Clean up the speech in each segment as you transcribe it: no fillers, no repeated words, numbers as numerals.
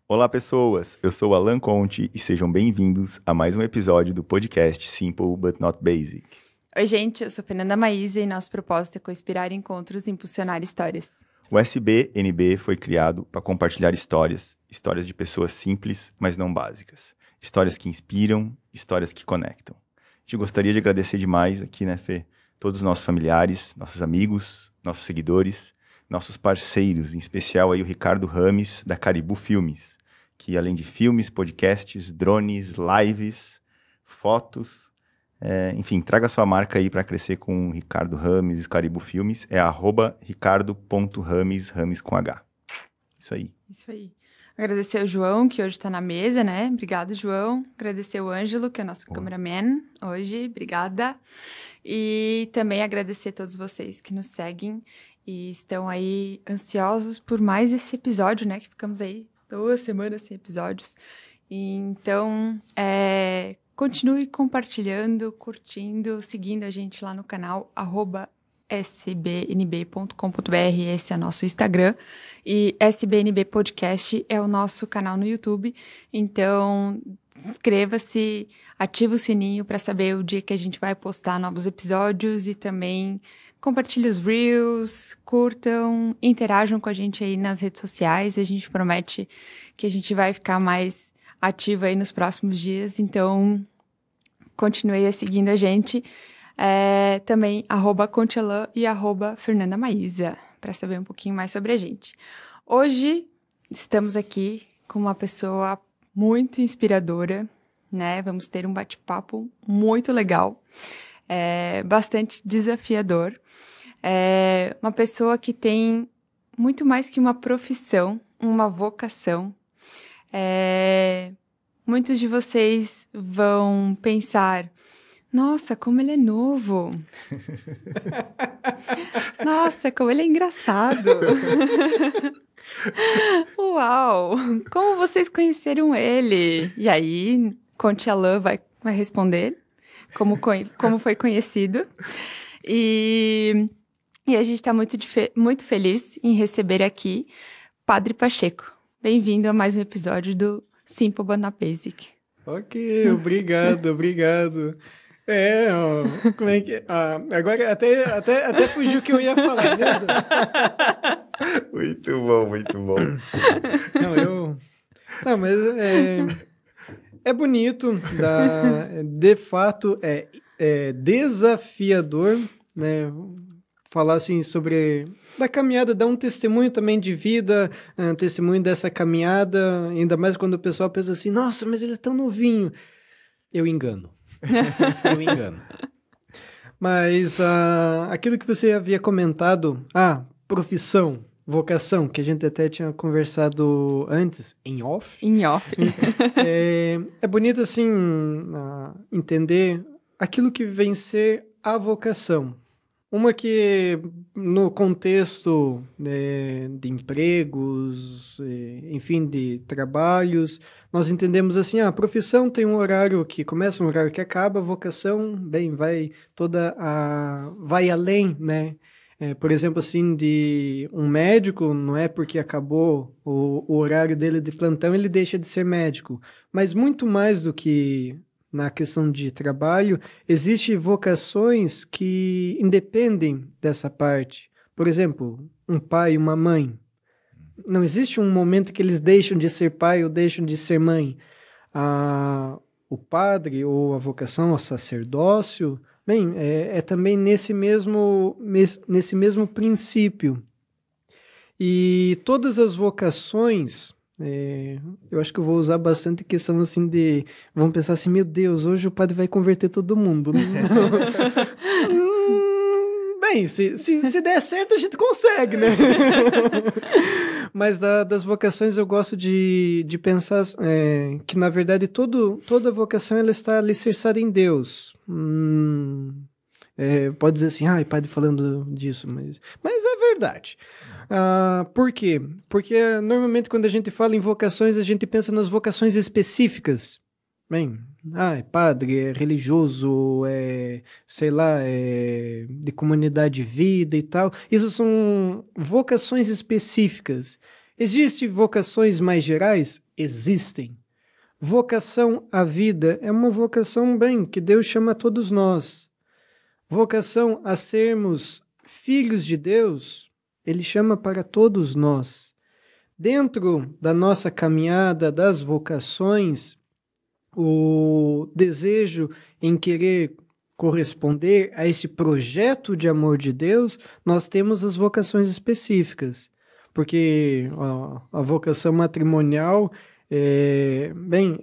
Olá, pessoas! Eu sou Alan Conte e sejam bem-vindos a mais um episódio do podcast Simple But Not Basic. Oi, gente, eu sou Fernanda Maísa e nosso propósito é co-inspirar encontros e impulsionar histórias. O SBNB foi criado para compartilhar histórias de pessoas simples, mas não básicas. Histórias que inspiram, histórias que conectam. A gente gostaria de agradecer demais aqui, né, Fê? Todos os nossos familiares, nossos amigos, nossos seguidores, nossos parceiros, em especial aí o Ricardo Rames, da Caribou Filmes, que além de filmes, podcasts, drones, lives, fotos, enfim, traga sua marca aí para crescer com o Ricardo Rames, Caribou Filmes, é @ricardo.rames, Rames com H. Isso aí. Isso aí. Agradecer ao João, que hoje está na mesa, né? Obrigado, João. Agradecer o Ângelo, que é o nosso cameraman hoje. Obrigada. E também agradecer a todos vocês que nos seguem e estão aí ansiosos por mais esse episódio, né? Que ficamos aí 2 semanas sem episódios. Então, continue compartilhando, curtindo, seguindo a gente lá no canal, @sbnb.com.br, esse é nosso Instagram, e SBNB Podcast é o nosso canal no YouTube, então inscreva-se, ative o sininho para saber o dia que a gente vai postar novos episódios e também compartilhe os Reels, curtam, interajam com a gente aí nas redes sociais, a gente promete que a gente vai ficar mais ativa aí nos próximos dias, então continue seguindo a gente. Também @Contelan e @Fernanda Maísa, para saber um pouquinho mais sobre a gente. Hoje estamos aqui com uma pessoa muito inspiradora, né? Vamos ter um bate-papo muito legal, bastante desafiador. Uma pessoa que tem muito mais que uma profissão, uma vocação. Muitos de vocês vão pensar: nossa, como ele é novo. Nossa, como ele é engraçado. Uau, como vocês conheceram ele? E aí, Contelan vai responder como foi conhecido. E a gente está muito feliz em receber aqui Padre Pacheco. Bem-vindo a mais um episódio do Simple But Not Basic. Ok, obrigado. Como é que... agora até fugiu o que eu ia falar, né? Muito bom. Não, mas é bonito, de fato é desafiador, né? Falar assim sobre da caminhada, dar um testemunho também de vida, testemunho dessa caminhada, ainda mais quando o pessoal pensa assim: nossa, mas ele é tão novinho. Eu engano. Mas aquilo que você havia comentado, profissão, vocação, que a gente até tinha conversado antes, em off. É bonito, assim, entender aquilo que vem ser a vocação. Uma que, no contexto de empregos, enfim, de trabalhos, nós entendemos assim: a profissão tem um horário que começa, um horário que acaba, a vocação, bem, vai além, né? Por exemplo, assim, de um médico, não é porque acabou o horário dele de plantão, ele deixa de ser médico, mas muito mais do que na questão de trabalho, existem vocações que independem dessa parte. Por exemplo, um pai e uma mãe. Não existe um momento que eles deixam de ser pai ou deixam de ser mãe. O padre ou a vocação ao sacerdócio, bem, é também nesse mesmo princípio. E todas as vocações... eu acho que eu vou usar bastante questão assim de... Vamos pensar assim: meu Deus, hoje o padre vai converter todo mundo. Bem, se der certo a gente consegue, né? Mas das vocações eu gosto de pensar que na verdade toda vocação ela está alicerçada em Deus. Pode dizer assim: padre falando disso, mas é verdade. Por quê? Porque normalmente quando a gente fala em vocações, a gente pensa nas vocações específicas. Bem, é padre, é religioso, sei lá, de comunidade de vida e tal. Isso são vocações específicas. Existem vocações mais gerais? Existem. Vocação à vida é uma vocação, bem, que Deus chama a todos nós. Vocação a sermos filhos de Deus, Ele chama para todos nós. Dentro da nossa caminhada das vocações, o desejo em querer corresponder a esse projeto de amor de Deus, nós temos as vocações específicas. Porque a vocação matrimonial é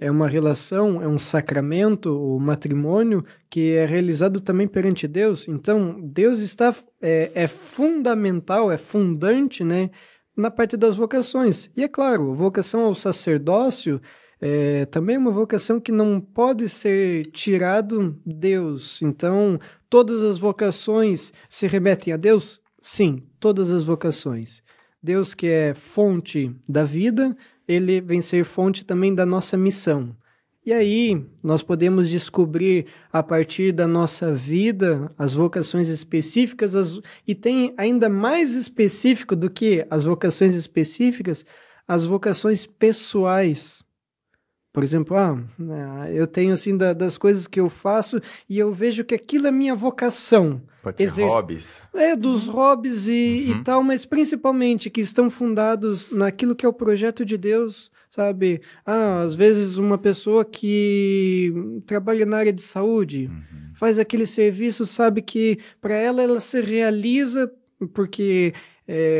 uma relação, é um sacramento, o matrimônio, que é realizado também perante Deus. Então, Deus é fundamental, é fundante, né, na parte das vocações. E é claro, a vocação ao sacerdócio também é uma vocação que não pode ser tirado Deus. Então, todas as vocações se remetem a Deus? Sim, todas as vocações. Deus, que é fonte da vida, ele vem ser fonte também da nossa missão. E aí, nós podemos descobrir, a partir da nossa vida, as vocações específicas, e tem ainda mais específico do que as vocações específicas, as vocações pessoais. Por exemplo, eu tenho assim das coisas que eu faço e eu vejo que aquilo é minha vocação. Pode ser hobbies. Dos hobbies e tal, mas principalmente que estão fundados naquilo que é o projeto de Deus, sabe? Às vezes uma pessoa que trabalha na área de saúde, faz aquele serviço, sabe que para ela se realiza porque...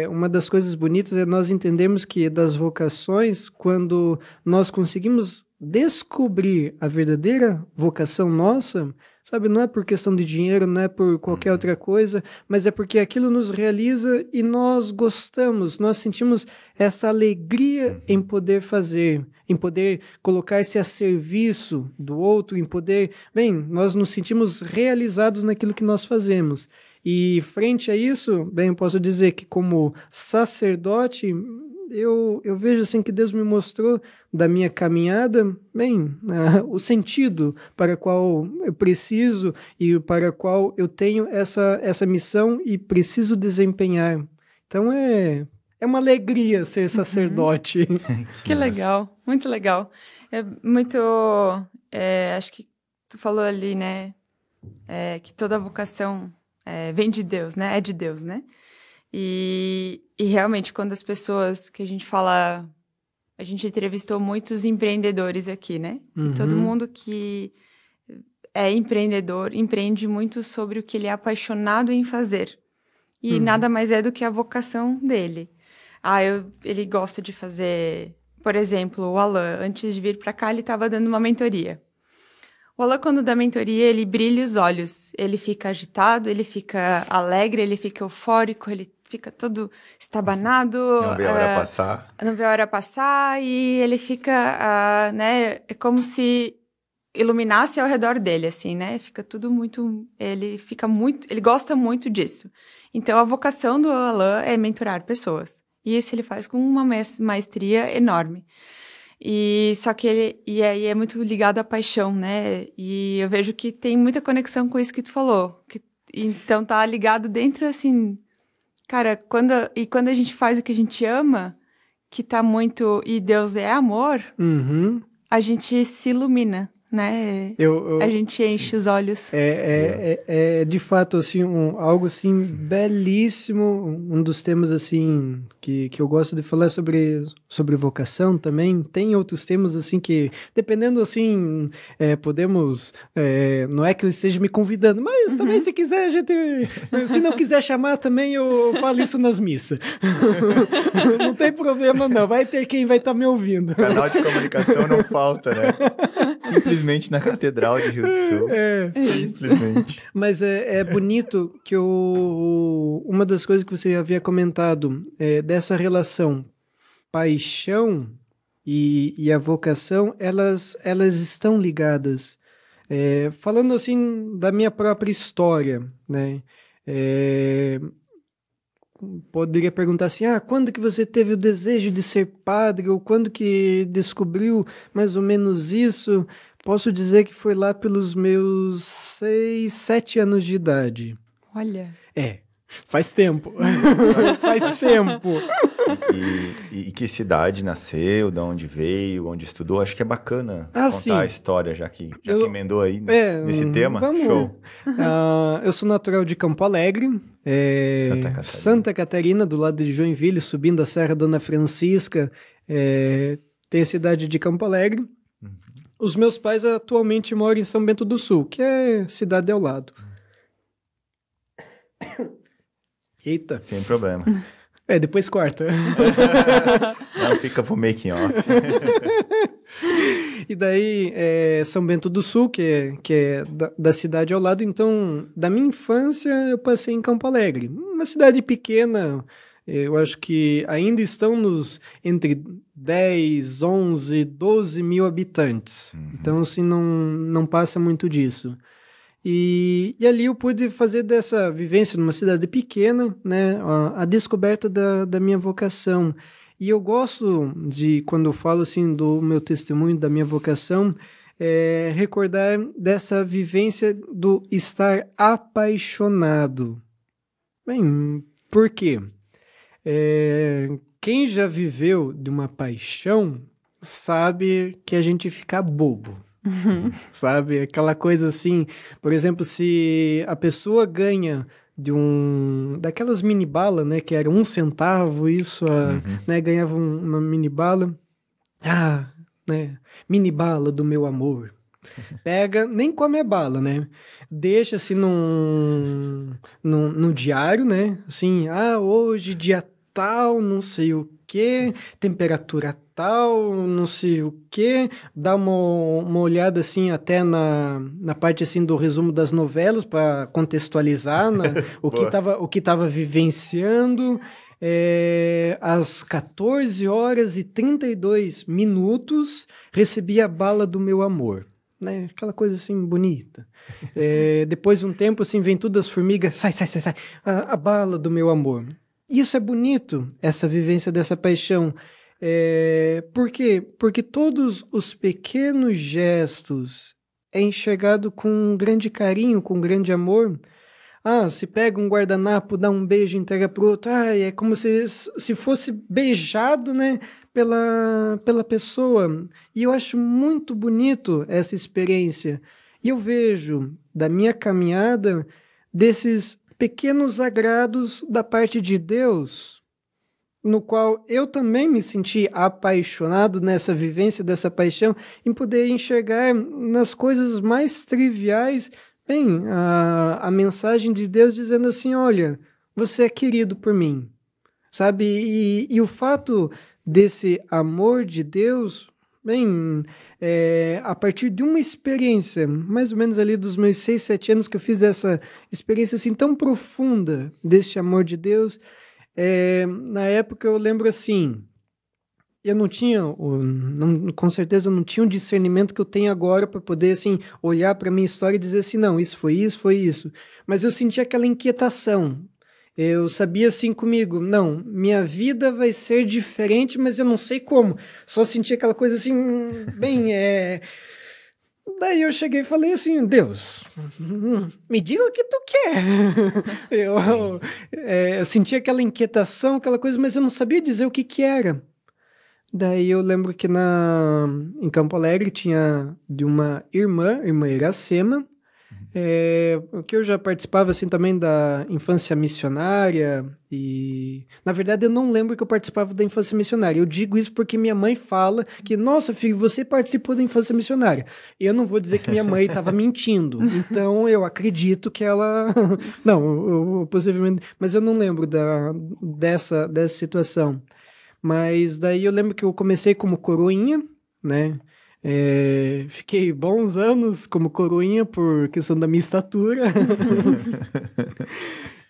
uma das coisas bonitas é nós entendermos que das vocações, quando nós conseguimos descobrir a verdadeira vocação nossa, sabe, não é por questão de dinheiro, não é por qualquer outra coisa, mas é porque aquilo nos realiza e nós gostamos, nós sentimos essa alegria em poder fazer, em poder colocar-se a serviço do outro, em poder... nós nos sentimos realizados naquilo que nós fazemos. E frente a isso, eu posso dizer que como sacerdote, eu vejo assim que Deus me mostrou da minha caminhada, o sentido para qual eu preciso e para qual eu tenho essa missão e preciso desempenhar. Então é uma alegria ser sacerdote. Que legal, muito legal. Acho que tu falou ali, né, que toda vocação... vem de Deus, né? É de Deus, né? E realmente, quando as pessoas que a gente fala... A gente entrevistou muitos empreendedores aqui, né? E todo mundo que é empreendedor empreende muito sobre o que ele é apaixonado em fazer. E nada mais é do que a vocação dele. Ele gosta de fazer... Por exemplo, o Alan, antes de vir para cá, ele estava dando uma mentoria. O Alan, quando dá mentoria, ele brilha os olhos. Ele fica agitado, ele fica alegre, ele fica eufórico, ele fica todo estabanado. Não vê a hora passar. Não vê a hora passar e ele fica, né? É como se iluminasse ao redor dele, assim, né? Fica tudo muito... Ele gosta muito disso. Então, a vocação do Alan é mentorar pessoas. E isso ele faz com uma maestria enorme. Só que aí é muito ligado à paixão, né? E eu vejo que tem muita conexão com isso que tu falou. Então tá ligado dentro, assim... Cara, quando a gente faz o que a gente ama, que tá muito... E Deus é amor, a gente se ilumina, né? A gente enche os olhos. É de fato, assim, algo, assim, belíssimo. Um dos temas, assim, que eu gosto de falar sobre vocação também. Tem outros temas, assim, que, dependendo, assim, podemos... não é que eu esteja me convidando, mas também, se quiser, a gente... Se não quiser chamar, também eu falo isso nas missas. Não tem problema, não. Vai ter quem vai estar me ouvindo. Canal de comunicação não falta, né? Simplesmente na Catedral de Rio do Sul. Simplesmente. Mas é bonito que uma das coisas que você havia comentado dessa relação paixão e a vocação, elas estão ligadas. Falando assim da minha própria história, né? Poderia perguntar assim, quando que você teve o desejo de ser padre, ou quando que descobriu mais ou menos isso? Posso dizer que foi lá pelos meus 6, 7 anos de idade. Olha. Faz tempo. Faz tempo. E que cidade nasceu, de onde veio, onde estudou? Acho que é bacana contar sim. a história, já que emendou aí nesse tema. Vamos. Show. Eu sou natural de Campo Alegre, Santa Catarina, do lado de Joinville, subindo a Serra Dona Francisca, tem a cidade de Campo Alegre. Uhum. Os meus pais atualmente moram em São Bento do Sul, que é cidade ao lado. Eita. Sem problema. Depois corta. Não, fica pro making off. E daí, São Bento do Sul, que é da cidade ao lado. Então, da minha infância, eu passei em Campo Alegre. Uma cidade pequena, eu acho que ainda estão entre 10, 11, 12 mil habitantes. Uhum. Então, assim, não passa muito disso. E ali eu pude fazer dessa vivência numa cidade pequena, né, a descoberta da minha vocação. E eu gosto de, quando eu falo assim do meu testemunho, da minha vocação, recordar dessa vivência do estar apaixonado. Bem, por quê? Quem já viveu de uma paixão sabe que a gente fica bobo. Sabe? Aquela coisa assim, por exemplo, se a pessoa ganha daquelas mini bala, né, que era 1 centavo, isso, né, ganhava uma mini bala, né, mini bala do meu amor. Pega, nem come a bala, né? Deixa assim no diário, né? Assim, hoje dia tal, não sei o que, temperatura tal, não sei o que, dá uma olhada assim até na parte assim do resumo das novelas para contextualizar o que tava vivenciando. Às 14 horas e 32 minutos recebi a bala do meu amor, né? Aquela coisa assim bonita. Depois de um tempo assim vem tudo as formigas, sai, a bala do meu amor. Isso é bonito, essa vivência dessa paixão. Por quê? Porque todos os pequenos gestos é enxergado com um grande carinho, com um grande amor. Se pega um guardanapo, dá um beijo e entrega pro outro. É como se fosse beijado, né, pela pessoa. E eu acho muito bonito essa experiência. E eu vejo da minha caminhada desses pequenos agrados da parte de Deus, no qual eu também me senti apaixonado nessa vivência dessa paixão, em poder enxergar nas coisas mais triviais, a mensagem de Deus dizendo assim, olha, você é querido por mim, sabe? E o fato desse amor de Deus, a partir de uma experiência, mais ou menos ali dos meus 6, 7 anos, que eu fiz dessa experiência assim tão profunda deste amor de Deus, na época eu lembro assim, eu não tinha, com certeza eu não tinha o discernimento que eu tenho agora para poder assim olhar para minha história e dizer assim, não, isso foi isso, mas eu sentia aquela inquietação. Eu sabia assim comigo, não, minha vida vai ser diferente, mas eu não sei como. Só sentia aquela coisa assim, Daí eu cheguei e falei assim, Deus, me diga o que tu quer. Eu sentia aquela inquietação, aquela coisa, mas eu não sabia dizer o que era. Daí eu lembro que em Campo Alegre tinha de uma irmã Iracema, que eu já participava assim também da infância missionária e na verdade eu não lembro que eu participava da infância missionária. Eu digo isso porque minha mãe fala que, nossa filho, você participou da infância missionária. Eu não vou dizer que minha mãe estava mentindo, então eu acredito que ela não, eu possivelmente, mas eu não lembro dessa situação. Mas daí eu lembro que eu comecei como coroinha, né? Fiquei bons anos como coroinha por questão da minha estatura.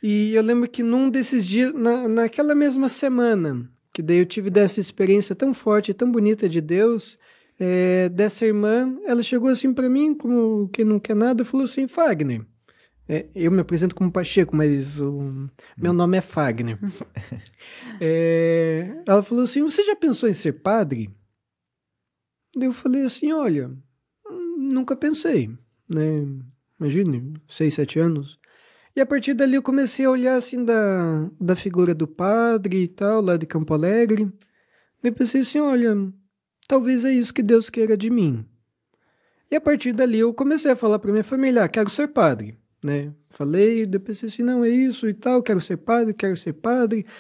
E eu lembro que num desses dias, naquela mesma semana, que daí eu tive dessa experiência tão forte, tão bonita de Deus, dessa irmã, ela chegou assim para mim, como quem não quer nada, falou assim, Fagner, eu me apresento como Pacheco, mas meu nome é Fagner. Ela falou assim, você já pensou em ser padre? Daí eu falei assim, olha, nunca pensei, né? Imagine, 6, 7 anos. E a partir dali eu comecei a olhar assim da figura do padre e tal, lá de Campo Alegre. E eu pensei assim, olha, talvez é isso que Deus queira de mim. E a partir dali eu comecei a falar para minha família, quero ser padre, né? Falei, depois pensei assim, não, é isso e tal, quero ser padre,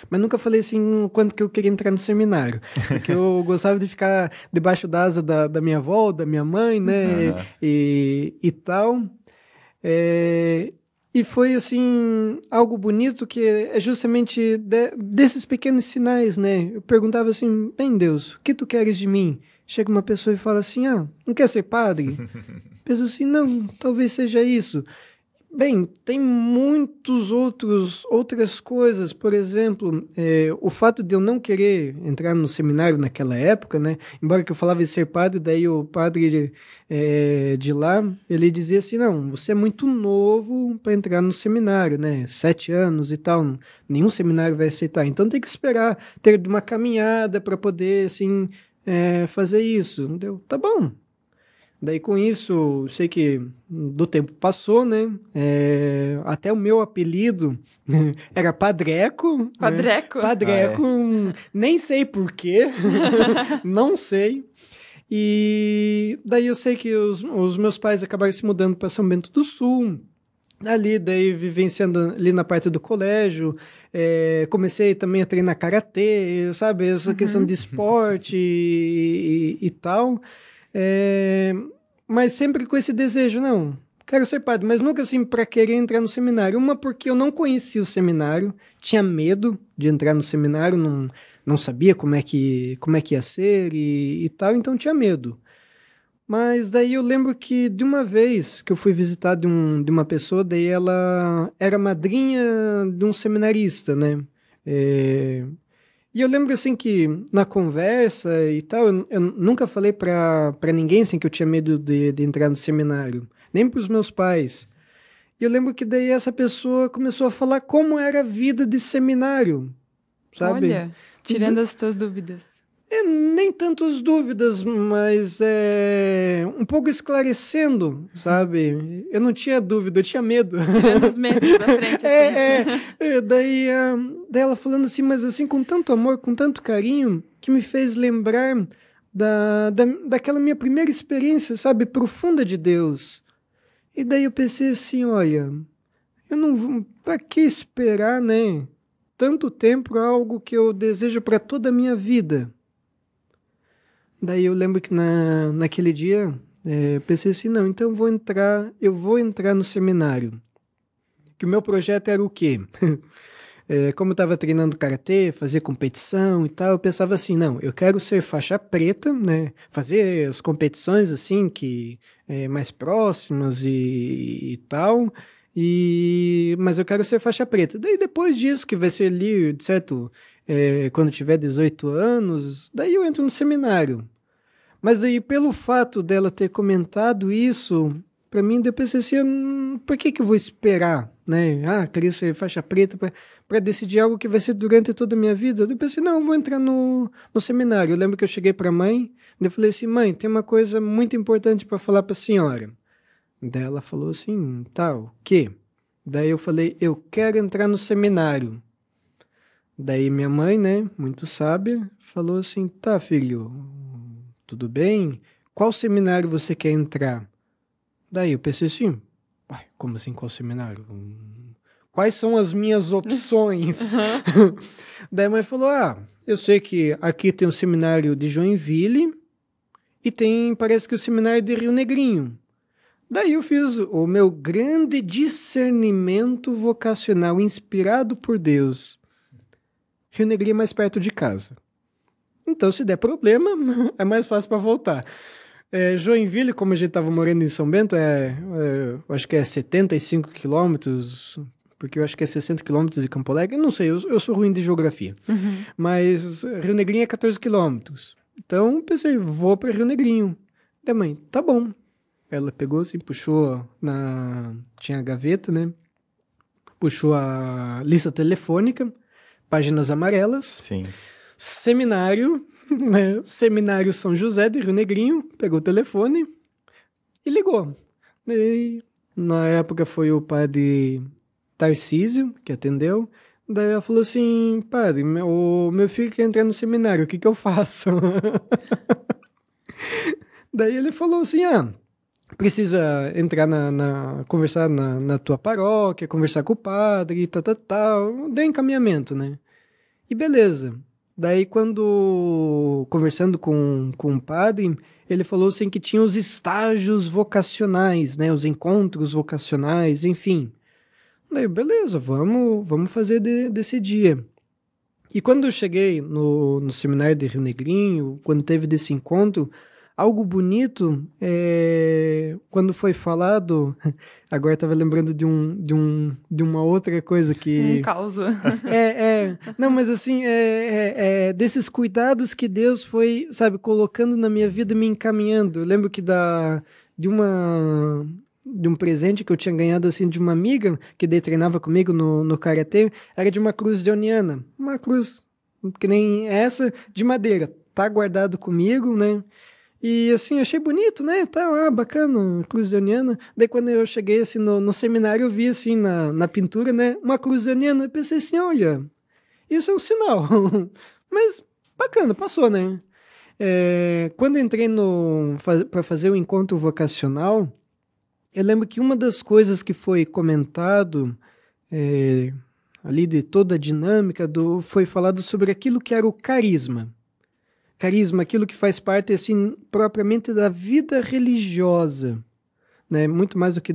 mas nunca falei assim quanto que eu queria entrar no seminário, porque eu gostava de ficar debaixo da asa da minha avó, da minha mãe, né, e tal. E foi, assim, algo bonito que é justamente desses pequenos sinais, né? Eu perguntava assim, bem, Deus, o que tu queres de mim? Chega uma pessoa e fala assim, não quer ser padre? Penso assim, não, talvez seja isso. Bem, tem outras coisas, por exemplo, o fato de eu não querer entrar no seminário naquela época, né? Embora que eu falava de ser padre, daí o padre de lá, ele dizia assim, não, você é muito novo para entrar no seminário, né? 7 anos e tal, nenhum seminário vai aceitar, então tem que esperar ter uma caminhada para poder, assim, fazer isso. Deu, tá bom. Daí com isso, sei que do tempo passou, né? Até o meu apelido era Padreco. Padreco? Né? Padreco, nem sei por quê, não sei. E daí eu sei que os meus pais acabaram se mudando para São Bento do Sul. Ali, daí vivenciando ali na parte do colégio, comecei também a treinar karatê, sabe? Essa questão de esporte e tal. Mas sempre com esse desejo, não, quero ser padre, mas nunca assim para querer entrar no seminário. Uma porque eu não conhecia o seminário, tinha medo de entrar no seminário, não sabia como é que ia ser e tal, então tinha medo. Mas daí eu lembro que de uma vez que eu fui visitar de uma pessoa, daí ela era madrinha de um seminarista, né? E eu lembro, assim, que na conversa e tal, eu nunca falei pra ninguém, assim, que eu tinha medo de entrar no seminário, nem pros meus pais. E eu lembro que daí essa pessoa começou a falar como era a vida de seminário, sabe? Olha, tirando as tuas dúvidas. Nem tanto as dúvidas, mas um pouco esclarecendo, sabe? Eu não tinha dúvida, eu tinha medo. Tirando os medos da frente, assim. Daí ela falando assim, mas assim, com tanto amor, com tanto carinho, que me fez lembrar daquela minha primeira experiência, sabe? Profunda de Deus. E daí eu pensei assim, olha, eu não vou... Pra que esperar, né? Tanto tempo algo que eu desejo para toda a minha vida. Daí eu lembro que naquele dia, eu pensei assim, não, então eu vou entrar no seminário. Que o meu projeto era o quê? Como eu estava treinando karatê, fazer competição e tal, eu pensava assim, não, eu quero ser faixa preta, né? Fazer as competições assim, mais próximas e tal, mas eu quero ser faixa preta. Daí depois disso, que vai ser ali, certo? Quando eu tiver 18 anos, daí eu entro no seminário. Mas daí, pelo fato dela ter comentado isso, para mim, eu pensei assim, por que eu vou esperar, né? Queria ser faixa preta para decidir algo que vai ser durante toda a minha vida. Eu pensei, não, eu vou entrar no seminário. Eu lembro que eu cheguei para a mãe, eu falei assim, mãe, tem uma coisa muito importante para falar para a senhora. Daí ela falou assim, tá, o quê? Daí eu falei, eu quero entrar no seminário. Daí minha mãe, né, muito sábia, falou assim, tá, filho, tudo bem? Qual seminário você quer entrar? Daí eu pensei assim, como assim, qual seminário? Quais são as minhas opções? Daí a mãe falou, eu sei que aqui tem o seminário de Joinville e parece que o seminário de Rio Negrinho. Daí eu fiz o meu grande discernimento vocacional inspirado por Deus. Rio Negrinho é mais perto de casa. Então, se der problema, é mais fácil para voltar. Joinville, como a gente estava morando em São Bento, eu acho que é 75 quilômetros, porque eu acho que é 60 quilômetros de Campo Alegre. Eu não sei, eu sou ruim de geografia. Mas Rio Negrinho é 14 quilômetros. Então, pensei, vou para Rio Negrinho. Daí, mãe, tá bom. Ela pegou assim, puxou tinha a gaveta, né? Puxou a lista telefônica, páginas amarelas. Sim. Seminário, né? Seminário São José de Rio Negrinho, pegou o telefone e ligou. E, na época foi o padre Tarcísio, que atendeu. Daí ela falou assim, padre, o meu filho quer entrar no seminário, o que que eu faço? Daí ele falou assim, precisa entrar conversar na tua paróquia, conversar com o padre, tal. Deu encaminhamento, né? E beleza. Daí conversando com o padre, ele falou assim que tinha os estágios vocacionais, né? Os encontros vocacionais, enfim. Daí, beleza, vamos fazer desse dia. E quando eu cheguei no seminário de Rio Negrinho, quando teve desse encontro, algo bonito, quando foi falado, agora estava lembrando de uma outra coisa que... Um caos. Não, mas assim, desses cuidados que Deus foi, sabe, colocando na minha vida, me encaminhando. Eu lembro que de um presente que eu tinha ganhado, assim, de uma amiga, que daí treinava comigo no Karatê, era de uma cruz joaniana. Uma cruz que nem essa, de madeira. Tá guardado comigo, né? E, assim, achei bonito, né? Tá, bacana, cruz joaniana. Daí, quando eu cheguei, assim, no seminário, eu vi, assim, na pintura, né? Uma cruz joaniana. Eu pensei assim, olha, isso é um sinal. Mas, bacana, passou, né? Quando eu entrei para fazer o encontro vocacional, eu lembro que uma das coisas que foi comentado ali de toda a dinâmica foi falado sobre aquilo que era o carisma. Carisma, aquilo que faz parte, assim, propriamente da vida religiosa, né? Muito mais do que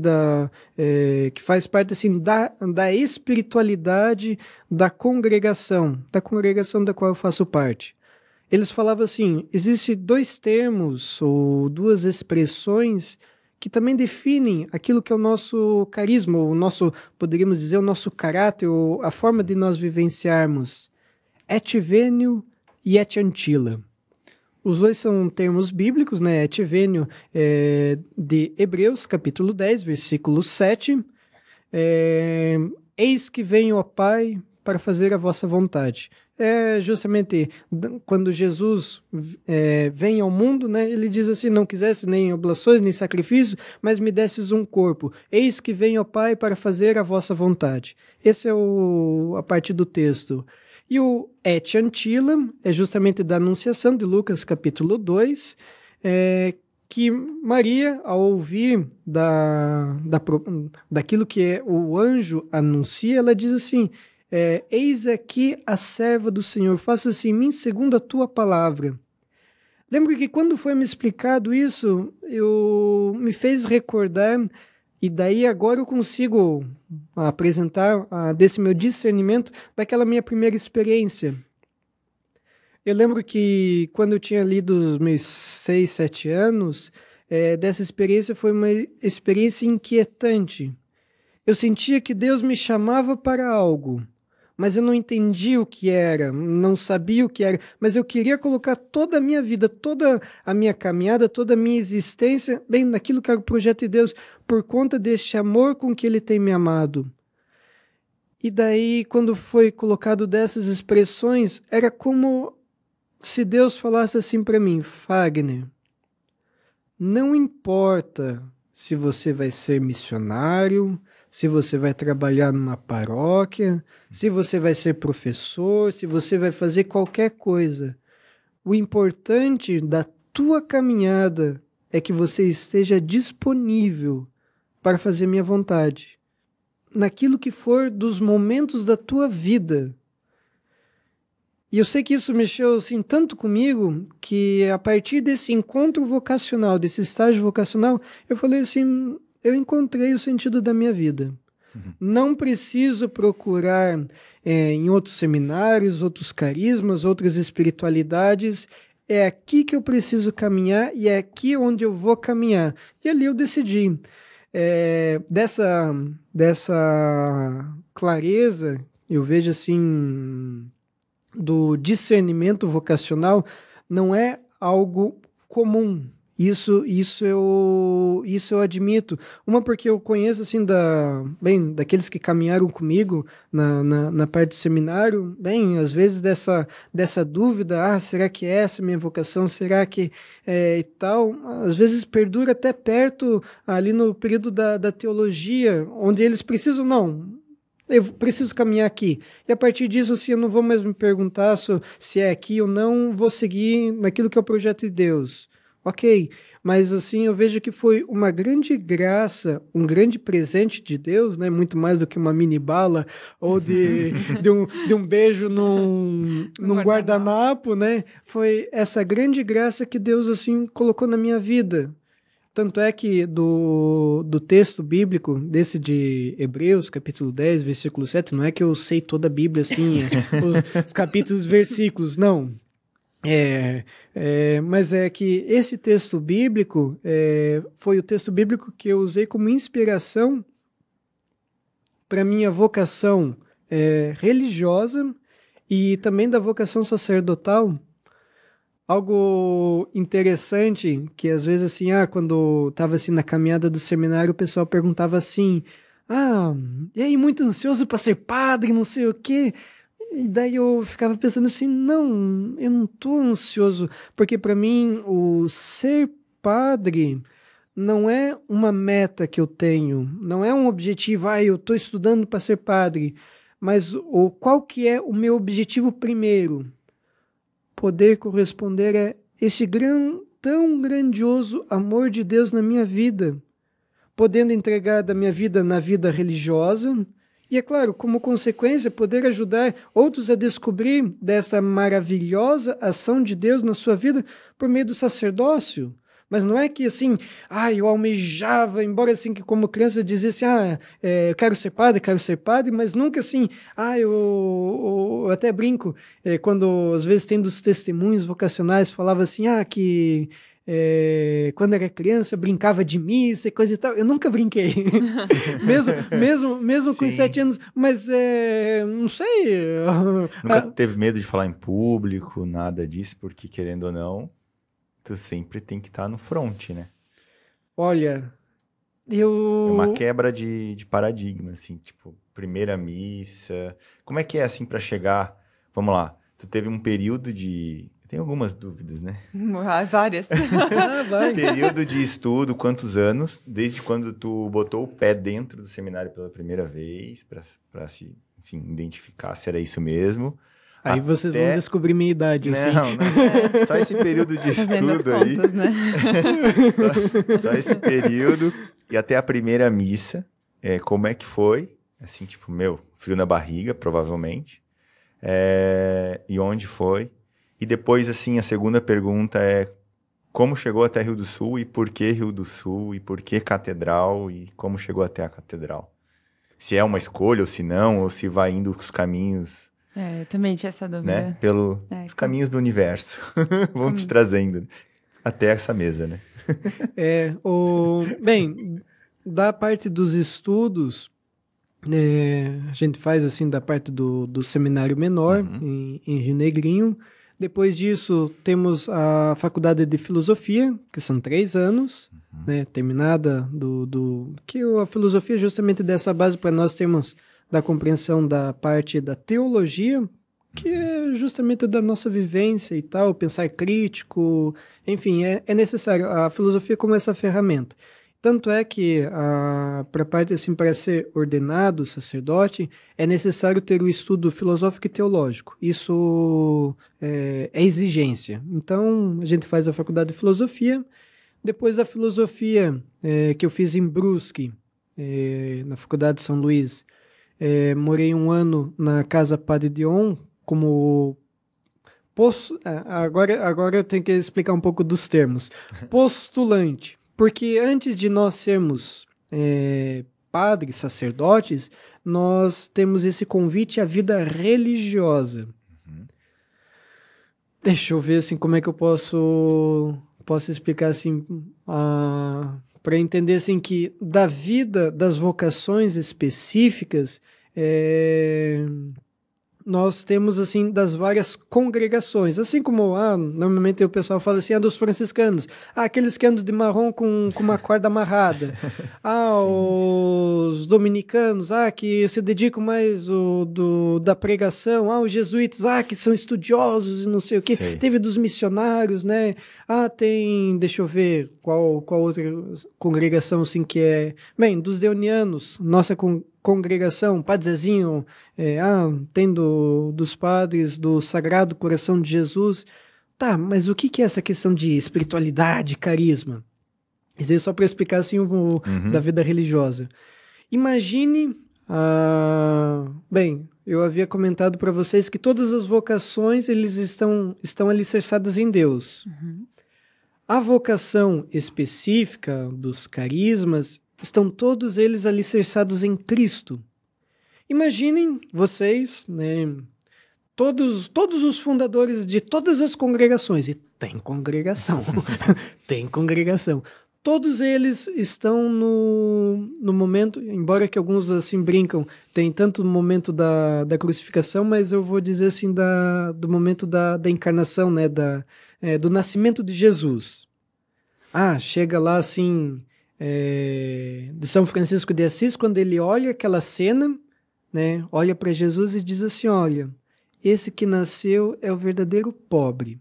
que faz parte, assim, da espiritualidade da congregação da qual eu faço parte. Eles falavam assim, existem 2 termos ou 2 expressões que também definem aquilo que é o nosso carisma, o nosso, poderíamos dizer, o nosso caráter, ou a forma de nós vivenciarmos. Et venio e et antila. Os 2 são termos bíblicos, né? Et venio de Hebreus, capítulo 10, versículo 7. Eis que venho, ó Pai, para fazer a vossa vontade. Justamente quando Jesus vem ao mundo, né, ele diz assim, não quisesse nem oblações, nem sacrifícios, mas me desses um corpo. Eis que vem, ó Pai, para fazer a vossa vontade. Esse é a parte do texto. E o et antila é justamente da Anunciação de Lucas, capítulo 2, que Maria, ao ouvir daquilo que o anjo anuncia, ela diz assim, eis aqui a serva do Senhor, faça-se em mim segundo a tua palavra. Lembro que quando foi me explicado isso, me fez recordar, e daí agora eu consigo apresentar desse meu discernimento daquela minha primeira experiência. Eu lembro que quando eu tinha lido os meus 6, 7 anos, dessa experiência foi uma experiência inquietante. Eu sentia que Deus me chamava para algo, mas eu não entendia o que era, não sabia o que era, mas eu queria colocar toda a minha vida, toda a minha caminhada, toda a minha existência, bem, naquilo que era o projeto de Deus, por conta deste amor com que Ele tem me amado. E daí, quando foi colocado dessas expressões, era como se Deus falasse assim para mim, Fagner, não importa se você vai ser missionário, se você vai trabalhar numa paróquia, se você vai ser professor, se você vai fazer qualquer coisa. O importante da tua caminhada é que você esteja disponível para fazer minha vontade. Naquilo que for dos momentos da tua vida. E eu sei que isso mexeu assim, tanto comigo, que a partir desse encontro vocacional, desse estágio vocacional, eu falei assim, eu encontrei o sentido da minha vida. Não preciso procurar em outros seminários, outros carismas, outras espiritualidades. É aqui que eu preciso caminhar e é aqui onde eu vou caminhar. E ali eu decidi. Dessa clareza, eu vejo assim, do discernimento vocacional, não é algo comum. Isso eu admito. Uma porque eu conheço assim daqueles que caminharam comigo na parte do seminário, bem, às vezes dessa dúvida, será que é essa a minha vocação? Será que e tal? Às vezes perdura até perto ali no período da teologia, onde eles precisam, não. Eu preciso caminhar aqui. E a partir disso, assim, eu não vou mais me perguntar se é aqui ou não, vou seguir naquilo que é o projeto de Deus. Ok, mas assim, eu vejo que foi uma grande graça, um grande presente de Deus, né? Muito mais do que uma mini bala ou de um beijo num guardanapo, né? Foi essa grande graça que Deus, assim, colocou na minha vida. Tanto é que do texto bíblico, desse de Hebreus, capítulo 10, versículo 7, não é que eu sei toda a Bíblia, assim, os capítulos e versículos, não. Mas é que esse texto bíblico foi o texto bíblico que eu usei como inspiração para minha vocação religiosa e também da vocação sacerdotal. Algo interessante que às vezes assim, quando estava assim na caminhada do seminário, o pessoal perguntava assim, e aí, muito ansioso para ser padre, não sei o quê. E daí eu ficava pensando assim, não, eu não tô ansioso, porque para mim o ser padre não é uma meta que eu tenho, não é um objetivo, eu tô estudando para ser padre, mas qual que é o meu objetivo primeiro? Poder corresponder a esse tão grandioso amor de Deus na minha vida, podendo entregar da minha vida na vida religiosa, e é claro, como consequência, poder ajudar outros a descobrir dessa maravilhosa ação de Deus na sua vida por meio do sacerdócio. Mas não é que assim, eu almejava, embora assim que como criança eu dizia assim, eu quero ser padre, mas nunca assim, eu até brinco, quando às vezes tem dos testemunhos vocacionais, falava assim, que quando era criança brincava de missa e coisa e tal, eu nunca brinquei, mesmo com 7 anos, mas não sei. Nunca teve medo de falar em público, nada disso, porque querendo ou não, tu sempre tem que estar no front, né? Olha, É uma quebra de paradigma, assim, tipo, primeira missa. Como é que é, assim, para chegar... Vamos lá, tu teve um período de... Tem algumas dúvidas, né? Várias. Vai. Período de estudo, quantos anos? Desde quando tu botou o pé dentro do seminário pela primeira vez, para se, enfim, identificar se era isso mesmo. Aí vocês vão descobrir minha idade, assim. Não. Só esse período de Fazendo estudo as aí. contas, né? Só esse período. E até a primeira missa. Como é que foi? Assim, tipo, frio na barriga, provavelmente. E onde foi? E depois, assim, a segunda pergunta é como chegou até Rio do Sul e por que Rio do Sul e por que catedral e como chegou até a catedral? Se é uma escolha ou se não, ou se vai indo os caminhos... Eu também tinha essa dúvida. Né? Pelos caminhos do universo. Vão te trazendo até essa mesa, né? Bem, da parte dos estudos, a gente faz assim da parte do seminário menor em Rio Negrinho. Depois disso, temos a faculdade de filosofia, que são 3 anos, né? Terminada que a filosofia é justamente dessa base para nós termos da compreensão da parte da teologia, que é justamente da nossa vivência e tal, pensar crítico, enfim, é necessário a filosofia como essa ferramenta. Tanto é que para parte assim, para ser ordenado sacerdote, é necessário ter o estudo filosófico e teológico. Isso é exigência. Então, a gente faz a faculdade de filosofia. Depois da filosofia que eu fiz em Brusque, na faculdade de São Luís, morei 1 ano na Casa Padre Dion como agora eu tenho que explicar um pouco dos termos. Postulante, porque antes de nós sermos padres, sacerdotes, nós temos esse convite à vida religiosa. Deixa eu ver assim como é que eu posso explicar assim para entender assim que da vida das vocações específicas nós temos assim das várias congregações, assim como normalmente o pessoal fala assim dos franciscanos, aqueles que andam de marrom com uma corda amarrada, os dominicanos, que se dedicam mais da pregação, os jesuítas, que são estudiosos e não sei o quê. Teve dos missionários, né? Tem, deixa eu ver qual outra congregação assim que bem, dos deonianos, nossa congregação, Padre Zezinho, tem dos padres do Sagrado Coração de Jesus. Tá, mas o que é essa questão de espiritualidade, carisma? Isso é só para explicar assim da vida religiosa. Imagine, bem, eu havia comentado para vocês que todas as vocações eles estão alicerçadas em Deus. A vocação específica dos carismas estão todos eles alicerçados em Cristo. Imaginem vocês, né, todos os fundadores de todas as congregações, e tem congregação, tem congregação. Todos eles estão no momento, embora que alguns assim brincam, tem tanto no momento da crucificação, mas eu vou dizer assim do momento da encarnação, né, do nascimento de Jesus. Chega lá assim, de São Francisco de Assis, quando ele olha aquela cena, né, olha para Jesus e diz assim, olha, esse que nasceu é o verdadeiro pobre.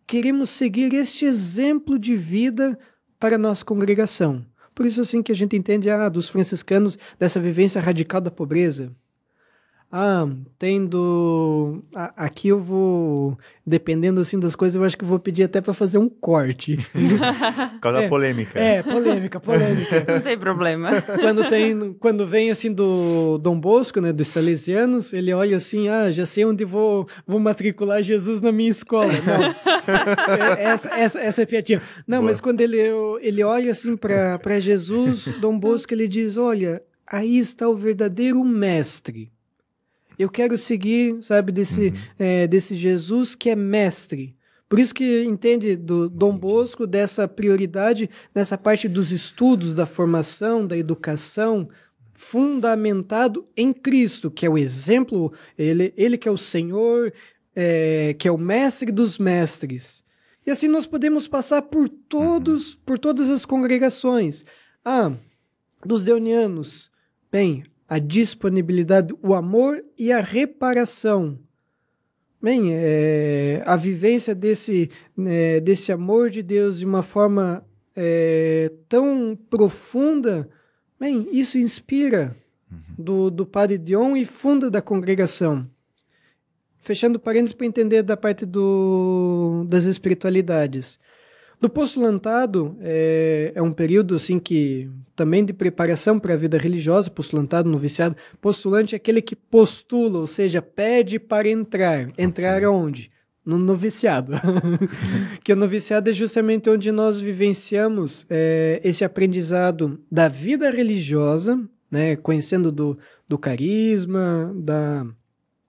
Queremos seguir este exemplo de vida para a nossa congregação. Por isso assim que a gente entende dos franciscanos dessa vivência radical da pobreza. Aqui eu vou, dependendo assim das coisas, eu acho que eu vou pedir até para fazer um corte. Por causa da polêmica. Polêmica. Não tem problema. Quando vem assim do Dom Bosco, né, dos salesianos, ele olha assim, já sei onde vou matricular Jesus na minha escola. Não, essa é piadinha. Não, Boa. Mas quando ele olha assim para Jesus, Dom Bosco, ele diz, olha, aí está o verdadeiro mestre. Eu quero seguir, sabe, desse Jesus que é mestre. Por isso que entende do Dom Bosco dessa prioridade nessa parte dos estudos, da formação, da educação, fundamentado em Cristo, que é o exemplo, ele que é o Senhor, que é o mestre dos mestres. E assim nós podemos passar por todas as congregações. Dos deonianos, bem, a disponibilidade, o amor e a reparação. Bem, a vivência desse amor de Deus de uma forma tão profunda, bem, isso inspira do Padre Dion e funda da congregação. Fechando parênteses para entender da parte das espiritualidades. Do postulantado é um período assim que também de preparação para a vida religiosa, postulantado, noviciado. Postulante é aquele que postula, ou seja, pede para entrar. Entrar aonde? No noviciado. Que o noviciado é justamente onde nós vivenciamos esse aprendizado da vida religiosa, né, conhecendo do carisma,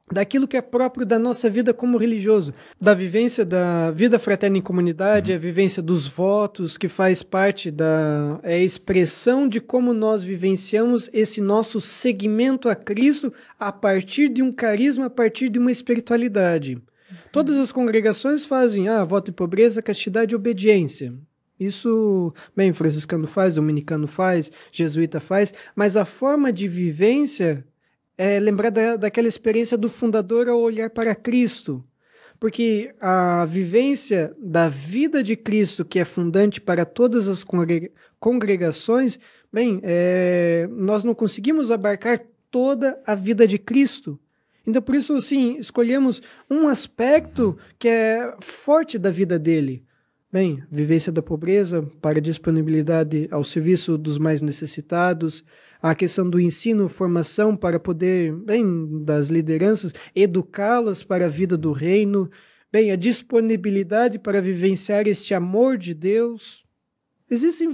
daquilo que é próprio da nossa vida como religioso, da vivência da vida fraterna em comunidade, a vivência dos votos, que faz parte da expressão de como nós vivenciamos esse nosso seguimento a Cristo a partir de um carisma, a partir de uma espiritualidade. Todas as congregações fazem voto de pobreza, castidade e obediência. Isso, bem, franciscano faz, dominicano faz, jesuíta faz, mas a forma de vivência lembrar daquela experiência do fundador ao olhar para Cristo. Porque a vivência da vida de Cristo, que é fundante para todas as congregações, bem, nós não conseguimos abarcar toda a vida de Cristo. Então, por isso, assim, escolhemos um aspecto que é forte da vida dele. Bem, vivência da pobreza para disponibilidade ao serviço dos mais necessitados, a questão do ensino, formação para poder, bem, das lideranças, educá-las para a vida do reino, bem, a disponibilidade para vivenciar este amor de Deus. Existem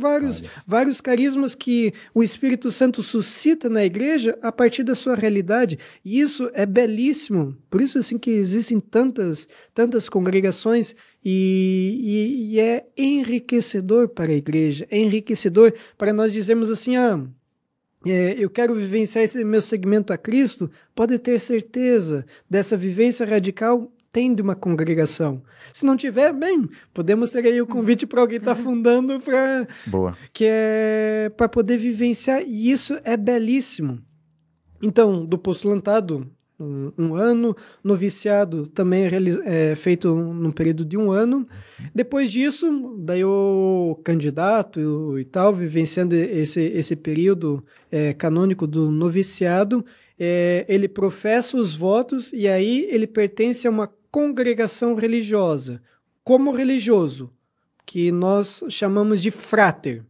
vários carismas que o Espírito Santo suscita na igreja a partir da sua realidade, e isso é belíssimo. Por isso assim que existem tantas congregações e é enriquecedor para a igreja, é enriquecedor para nós dizermos assim, eu quero vivenciar esse meu segmento a Cristo. Pode ter certeza dessa vivência radical tem de uma congregação. Se não tiver, bem, podemos ter aí o convite para alguém estar fundando que é para poder vivenciar, e isso é belíssimo. Então, do postulantado, um ano. Noviciado também é feito num período de 1 ano. Depois disso, daí o candidato e tal, vivenciando esse período canônico do noviciado, ele professa os votos e aí ele pertence a uma congregação religiosa, como religioso, que nós chamamos de frater.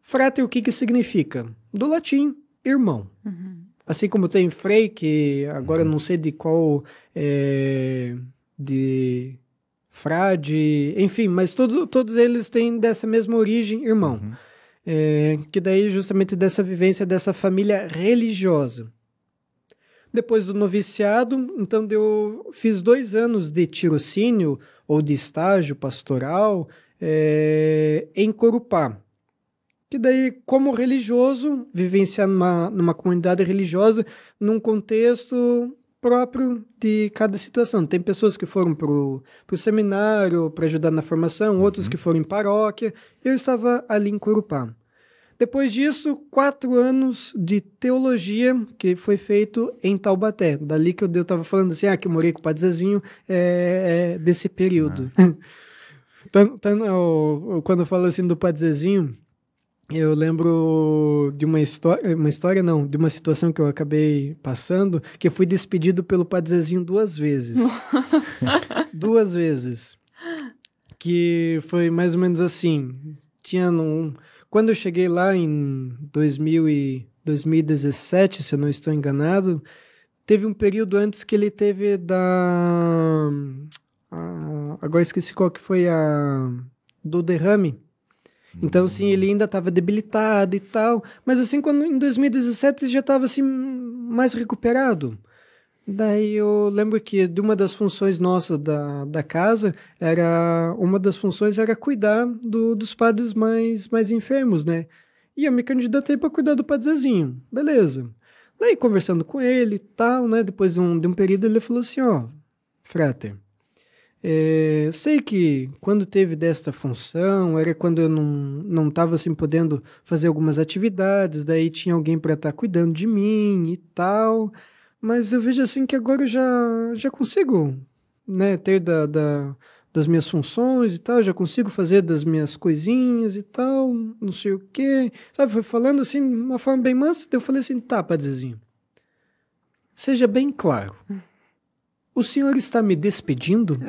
Frater, o que significa? Do latim, irmão. Uhum. Assim como tem frei, que agora não sei de qual, de frade, enfim, mas todos eles têm dessa mesma origem, irmão. Que daí justamente dessa vivência dessa família religiosa. Depois do noviciado, então eu fiz 2 anos de tirocínio ou de estágio pastoral em Corupá. Que daí, como religioso, vivenciar numa comunidade religiosa, num contexto próprio de cada situação. Tem pessoas que foram para o seminário para ajudar na formação, outros que foram em paróquia. Eu estava ali em Corupá. Depois disso, 4 anos de teologia, que foi feito em Taubaté. Dali que eu estava falando assim, que eu morei com o Padre Zezinho, desse período. Quando eu falo assim do Padre Zezinho, eu lembro de de uma situação que eu acabei passando, que eu fui despedido pelo Padre Zezinho 2 vezes. 2 vezes. Que foi mais ou menos assim, quando eu cheguei lá em 2017, se eu não estou enganado, teve um período antes que ele teve agora esqueci qual que foi do derrame. Então, assim, ele ainda estava debilitado e tal, mas assim, quando em 2017 ele já estava assim, mais recuperado. Daí eu lembro que de uma das funções nossas da casa, uma das funções era cuidar dos padres mais enfermos, né? E eu me candidatei para cuidar do Padre Zezinho. Beleza. Daí conversando com ele e tal, né? Depois de um período ele falou assim, frater, sei que quando teve desta função, era quando eu não estava assim podendo fazer algumas atividades, daí tinha alguém para estar cuidando de mim e tal... Mas eu vejo assim que agora eu já consigo, né, ter das minhas funções e tal, já consigo fazer das minhas coisinhas e tal, não sei o quê. Sabe, foi falando assim de uma forma bem mansa, daí eu falei assim, tá, Padre Zezinho, seja bem claro, o senhor está me despedindo?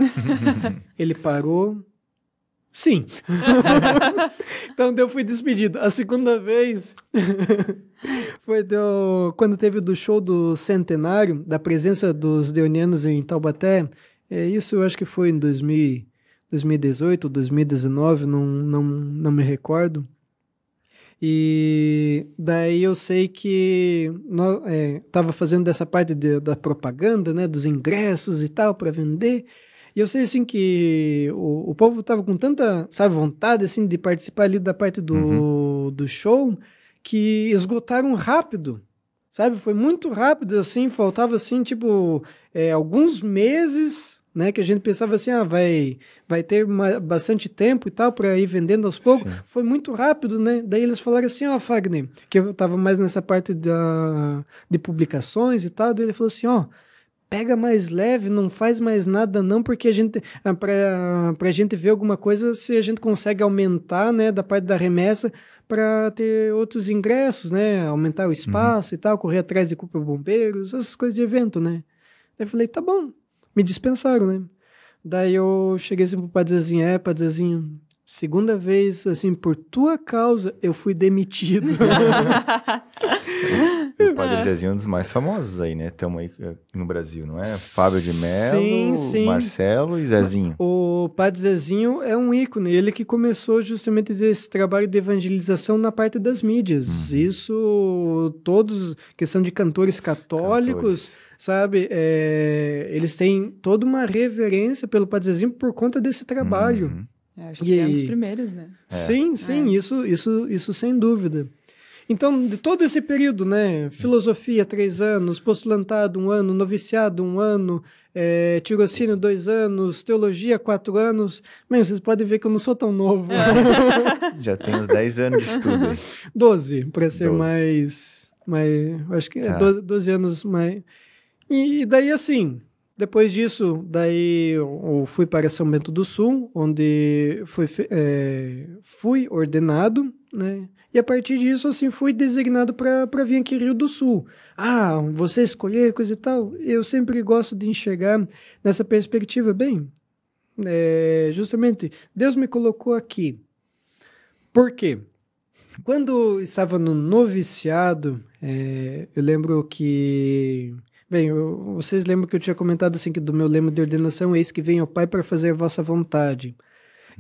Ele parou... Sim. Então eu fui despedido. A segunda vez foi quando teve do show do centenário, da presença dos deonianos em Taubaté. Isso eu acho que foi em 2018 ou 2019, não me recordo. E daí eu sei que estava fazendo dessa parte da propaganda, né, dos ingressos e tal, para vender. E eu sei, assim, que o povo estava com tanta, sabe, vontade, assim, de participar ali da parte do show, que esgotaram rápido, sabe? Foi muito rápido, assim, faltava, assim, tipo, alguns meses, né, que a gente pensava assim, vai ter bastante tempo e tal, para ir vendendo aos poucos. Sim. Foi muito rápido, né? Daí eles falaram assim, Fagner, que eu estava mais nessa parte de publicações e tal, daí ele falou assim, pega mais leve, não faz mais nada não, porque a gente, pra gente ver alguma coisa, se a gente consegue aumentar, né, da parte da remessa para ter outros ingressos, né, aumentar o espaço e tal, correr atrás de Corpo de Bombeiros, essas coisas de evento, né. Daí eu falei, tá bom, me dispensaram, né. Daí eu cheguei assim pro Padre Zezinho, Padre Zezinho, segunda vez, assim, por tua causa, eu fui demitido. O Padre Zezinho é um dos mais famosos aí, né? Estamos aí no Brasil, não é? Fábio de Mello, sim. Marcelo e Zezinho. O Padre Zezinho é um ícone. Ele que começou justamente esse trabalho de evangelização na parte das mídias. Isso, todos, questão de cantores católicos, sabe? Eles têm toda uma reverência pelo Padre Zezinho por conta desse trabalho. Acho que é um dos primeiros, né? Sim, isso sem dúvida. Então, de todo esse período, né? Filosofia, 3 anos, postulantado, 1 ano, noviciado, 1 ano, tirocínio, 2 anos, teologia, 4 anos. Bem, vocês podem ver que eu não sou tão novo. Já tem uns 10 anos de estudo aí. 12, para ser mais acho que 12 anos mais... E daí, assim, depois disso, daí eu fui para São Bento do Sul, onde fui ordenado, né? E a partir disso, assim, fui designado para vir aqui em Rio do Sul. Ah, você escolher, coisa e tal. Eu sempre gosto de enxergar nessa perspectiva, bem, justamente, Deus me colocou aqui. Por quê? Quando estava no noviciado, eu lembro que... Bem, vocês lembram que eu tinha comentado assim que do meu lema de ordenação, eis que vem ao Pai para fazer a vossa vontade.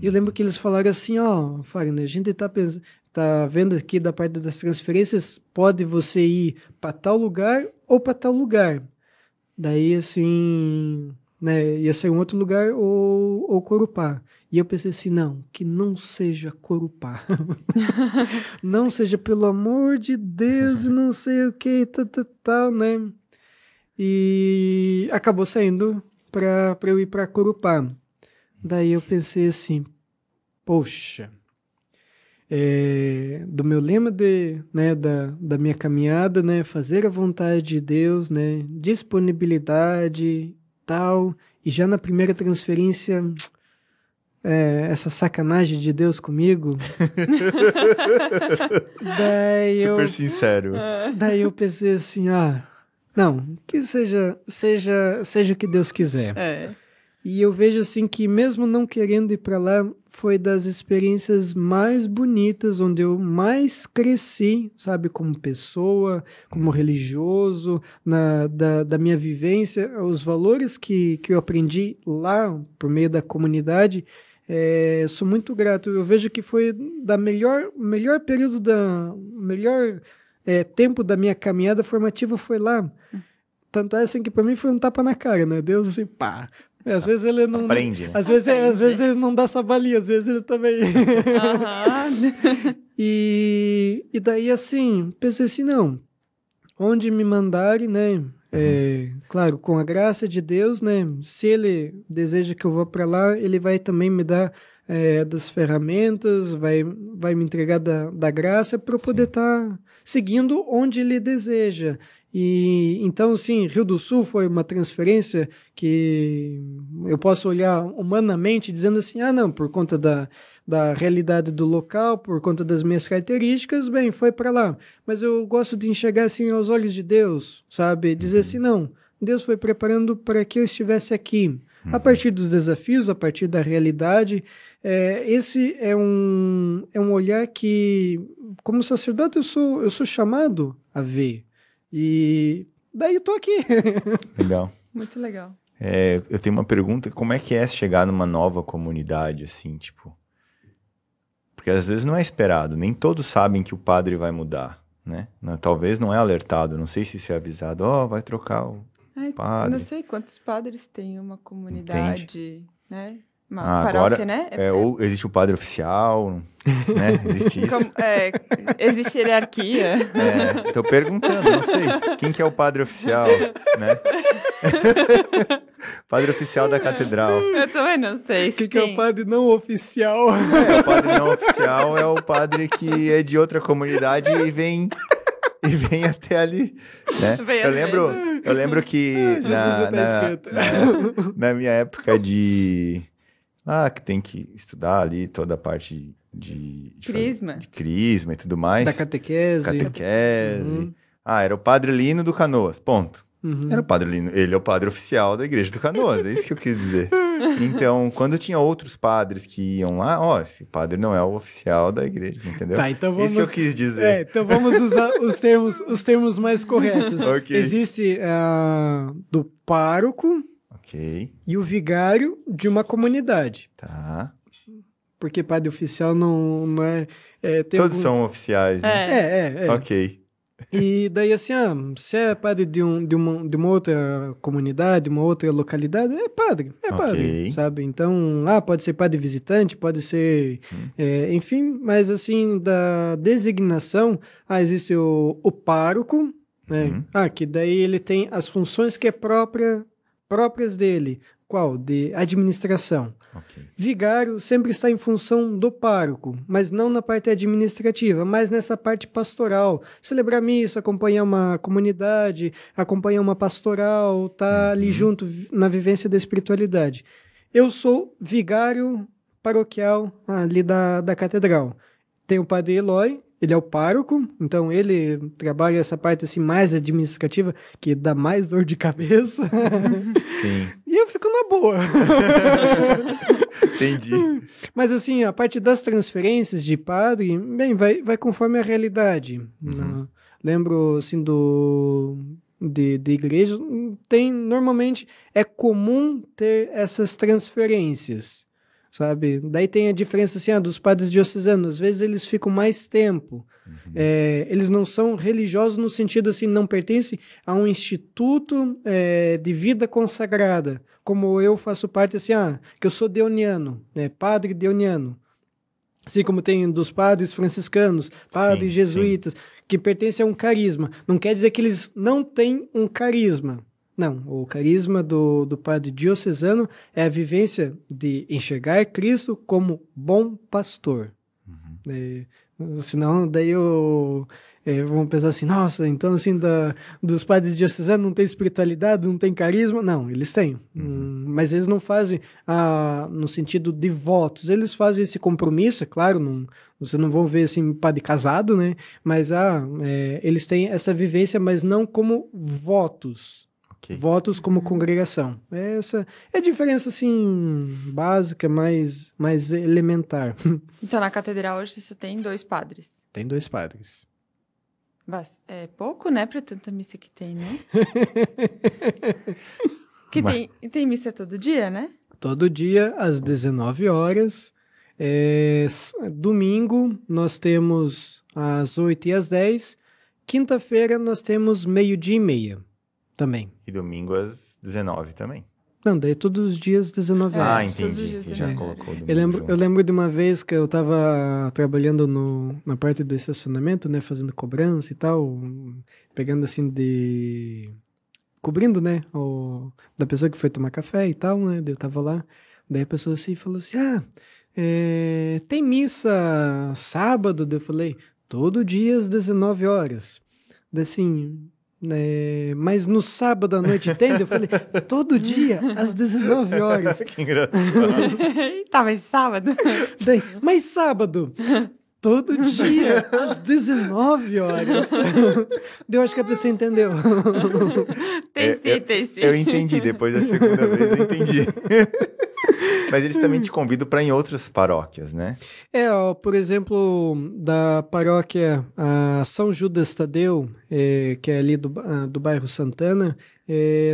E eu lembro que eles falaram assim, Fagner, a gente tá vendo aqui da parte das transferências, pode você ir para tal lugar ou para tal lugar. Daí, assim, né, ia ser um outro lugar ou Corupá. E eu pensei assim, não, que não seja Corupá. Não seja, pelo amor de Deus, e não sei o que, tal, né? E acabou saindo para eu ir para Corupá. Daí eu pensei assim, poxa, do meu lema da minha caminhada, né, fazer a vontade de Deus, né, disponibilidade, tal, e já na primeira transferência, essa sacanagem de Deus comigo. Super sincero. Daí eu pensei assim, não, que seja o que Deus quiser. E eu vejo assim que mesmo não querendo ir para lá, foi das experiências mais bonitas, onde eu mais cresci, sabe, como pessoa, como religioso, da minha vivência, os valores que eu aprendi lá, por meio da comunidade, sou muito grato. Eu vejo que foi da melhor período, melhor tempo da minha caminhada formativa foi lá. Tanto é assim que para mim foi um tapa na cara, né? Deus assim, pá. Às vezes ele não... Aprende, né? Às vezes ele não dá sabalia, às vezes ele também... E daí, assim, pensei assim, não, onde me mandarem, né? Claro, com a graça de Deus, né? Se ele deseja que eu vá para lá, ele vai também me dar das ferramentas, vai me entregar da graça para eu poder estar seguindo onde ele deseja. E então, sim, Rio do Sul foi uma transferência que eu posso olhar humanamente dizendo assim, não, por conta da realidade do local, por conta das minhas características, bem, foi para lá. Mas eu gosto de enxergar assim aos olhos de Deus, sabe? Dizer assim, não, Deus foi preparando para que eu estivesse aqui. A partir dos desafios, a partir da realidade, esse é um olhar que, como sacerdote, eu sou chamado a ver. E daí eu tô aqui. Legal. Muito legal. Eu tenho uma pergunta, como é que é chegar numa nova comunidade, assim, tipo... Porque às vezes não é esperado, nem todos sabem que o padre vai mudar, né? Talvez não é alertado, não sei se isso é avisado, vai trocar o padre. Não sei quantos padres tem uma comunidade, né? Uma paróquia, agora, né? ou existe o padre oficial, né? Existe isso. Existe hierarquia. Tô perguntando, não sei. Quem que é o padre oficial, né? Padre oficial da catedral. Eu também não sei. Que é o padre não oficial? O padre não oficial é o padre que é de outra comunidade e vem até ali, né? Eu lembro que na minha época que tem que estudar ali toda a parte de crisma e tudo mais. Da catequese. Era o padre Lino do Canoas, ponto. Era o padre Lino, ele é o padre oficial da igreja do Canoas, é isso que eu quis dizer. Então, quando tinha outros padres que iam lá, esse padre não é o oficial da igreja, entendeu? Tá, então vamos... Isso que eu quis dizer. Então vamos usar os termos mais corretos. Okay. Existe do pároco... E o vigário de uma comunidade. Tá. Porque padre oficial não é... Todos são oficiais, né? Ok. E daí, assim, se é padre de uma outra comunidade, uma outra localidade, é padre, sabe? Então, pode ser padre visitante, pode ser... enfim, mas, assim, da designação, existe o pároco, né? Que daí ele tem as funções que é próprias dele. qual? De administração. Ok. Vigário sempre está em função do pároco, mas não na parte administrativa, mas nessa parte pastoral. Celebrar missa, acompanhar uma comunidade, acompanhar uma pastoral, tá ali junto na vivência da espiritualidade. Eu sou vigário paroquial ali da catedral. Tem o padre Eloy, ele é o pároco, então ele trabalha essa parte assim mais administrativa, que dá mais dor de cabeça. Sim. E eu fico na boa. Entendi. Mas assim, a parte das transferências de padre, bem, vai conforme a realidade. Lembro assim de igreja, normalmente é comum ter essas transferências. Sabe? Daí tem a diferença assim, dos padres diocesanos. Às vezes eles ficam mais tempo. Eles não são religiosos no sentido assim, não pertencem a um instituto de vida consagrada. Como eu faço parte assim, que eu sou deoniano, né? Padre deoniano. Assim como tem dos padres franciscanos, padres jesuítas, que pertencem a um carisma. Não quer dizer que eles não têm um carisma. Não, o carisma do padre diocesano é a vivência de enxergar Cristo como bom pastor. Senão, daí vamos pensar assim, nossa, então assim, dos padres diocesanos não tem espiritualidade, não tem carisma? Não, eles têm. Mas eles não fazem no sentido de votos. Eles fazem esse compromisso, é claro, vocês não vão ver assim, padre casado, né? Mas eles têm essa vivência, mas não como votos. Okay. Votos como congregação. Essa é a diferença, assim, básica, mais elementar. Então, na catedral hoje você tem 2 padres. Tem 2 padres. É pouco, né, para tanta missa que tem, né? Tem missa todo dia, né? Todo dia, às 19 horas. Domingo, nós temos às 8 e às 10. Quinta-feira, nós temos 12:30. Também. E domingo às 19 também. Não, daí todos os dias 19 horas. Entendi. Já colocou o domingo eu lembro de uma vez que eu estava trabalhando na parte do estacionamento, né, fazendo cobrança e tal, pegando assim cobrindo, né, da pessoa que foi tomar café e tal, né, daí eu tava lá, daí a pessoa assim falou assim, tem missa sábado? Daí eu falei, todo dia às 19 horas. Daí assim... mas no sábado à noite tem? Eu falei, todo dia, às 19 horas. Que engraçado. Tá, mas sábado? Daí, mas sábado, todo dia, às 19 horas. Daí eu acho que a pessoa entendeu. Tem sim. Eu entendi, depois da segunda vez eu entendi. Mas eles também te convidam para em outras paróquias, né? Por exemplo, da paróquia São Judas Tadeu, que é ali do bairro Santana,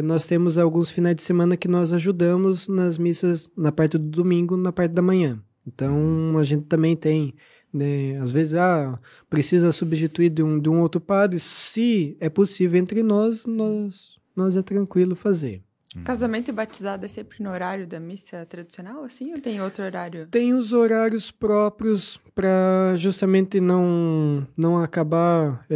nós temos alguns finais de semana que nós ajudamos nas missas na parte do domingo, na parte da manhã. Então, a gente também tem, né, às vezes, precisa substituir de um outro padre. Se é possível entre nós é tranquilo fazer. Casamento e batizado é sempre no horário da missa tradicional, assim, ou tem outro horário? Tem os horários próprios para justamente não acabar...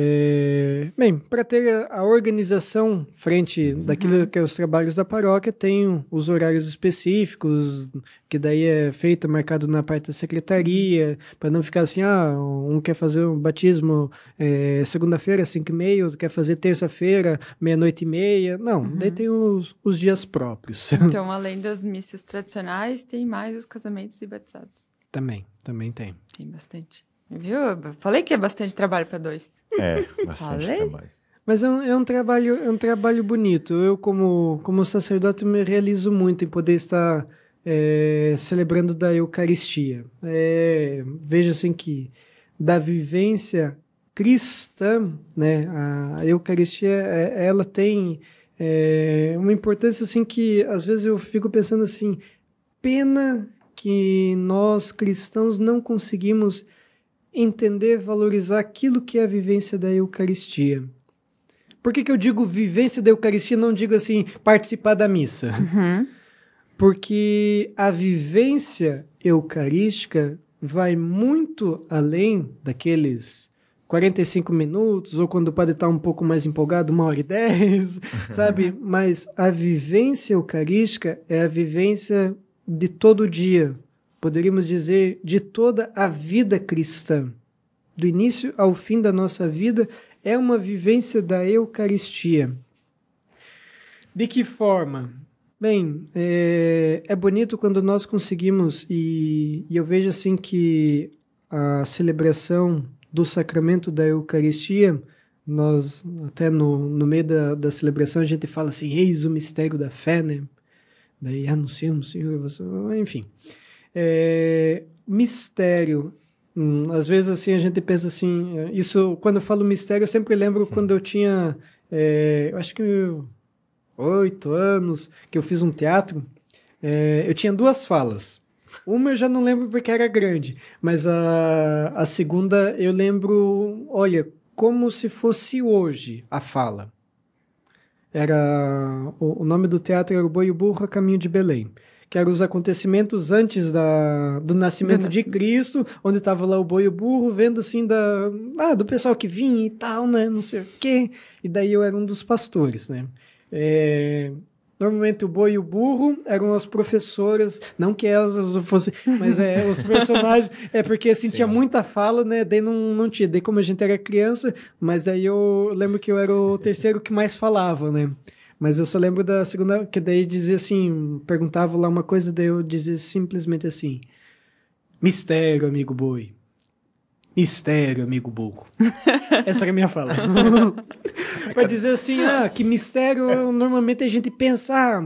para ter a organização frente daquilo que é os trabalhos da paróquia, tem os horários específicos, que daí é feito, marcado na parte da secretaria, para não ficar assim, um quer fazer um batismo segunda-feira, 5h30, outro quer fazer terça-feira, 00:30. Não, daí tem os dias próprios. Então, além das missas tradicionais, tem mais os casamentos e batizados. Também tem. Tem bastante. Viu? Falei que é bastante trabalho para 2. Bastante trabalho. Mas é um trabalho bonito. Eu, como sacerdote, me realizo muito em poder estar celebrando da Eucaristia. Vejo assim que da vivência cristã, né, a Eucaristia, ela tem uma importância assim que às vezes eu fico pensando assim, pena que nós cristãos não conseguimos entender, valorizar aquilo que é a vivência da Eucaristia. Por que eu digo vivência da Eucaristia, não digo assim, participar da missa? Porque a vivência eucarística vai muito além daqueles 45 minutos, ou quando pode estar um pouco mais empolgado, 1h10, sabe? Mas a vivência eucarística é a vivência de todo dia. Poderíamos dizer de toda a vida cristã. Do início ao fim da nossa vida, é uma vivência da Eucaristia. De que forma? Bem, é bonito quando nós conseguimos, e eu vejo assim que a celebração do sacramento da Eucaristia, nós até no meio da celebração a gente fala assim, eis o mistério da fé, né? Daí anunciamos, Senhor, enfim. Mistério. Às vezes assim a gente pensa assim, isso quando eu falo mistério eu sempre lembro quando eu tinha, eu acho que 8 anos, que eu fiz um teatro, eu tinha 2 falas. Uma eu já não lembro porque era grande, mas a segunda eu lembro, olha, como se fosse hoje a fala. O nome do teatro era O Boi e o Burro a Caminho de Belém, que eram os acontecimentos antes do nascimento de Cristo, onde estava lá o boi e o burro, vendo assim do pessoal que vinha e tal, né, não sei o quê, e daí eu era um dos pastores, né. Normalmente o boi e o burro eram as professoras, não que elas fossem, mas os personagens, porque assim, tinha muita fala, né, daí não tinha, daí como a gente era criança, mas daí eu lembro que eu era o terceiro que mais falava, né. Mas eu só lembro da segunda, que daí dizia assim, perguntava lá uma coisa, daí eu dizia simplesmente assim, mistério, amigo boi. Mistério, amigo burro. Essa era a minha fala. Para dizer assim, que mistério normalmente a gente pensa,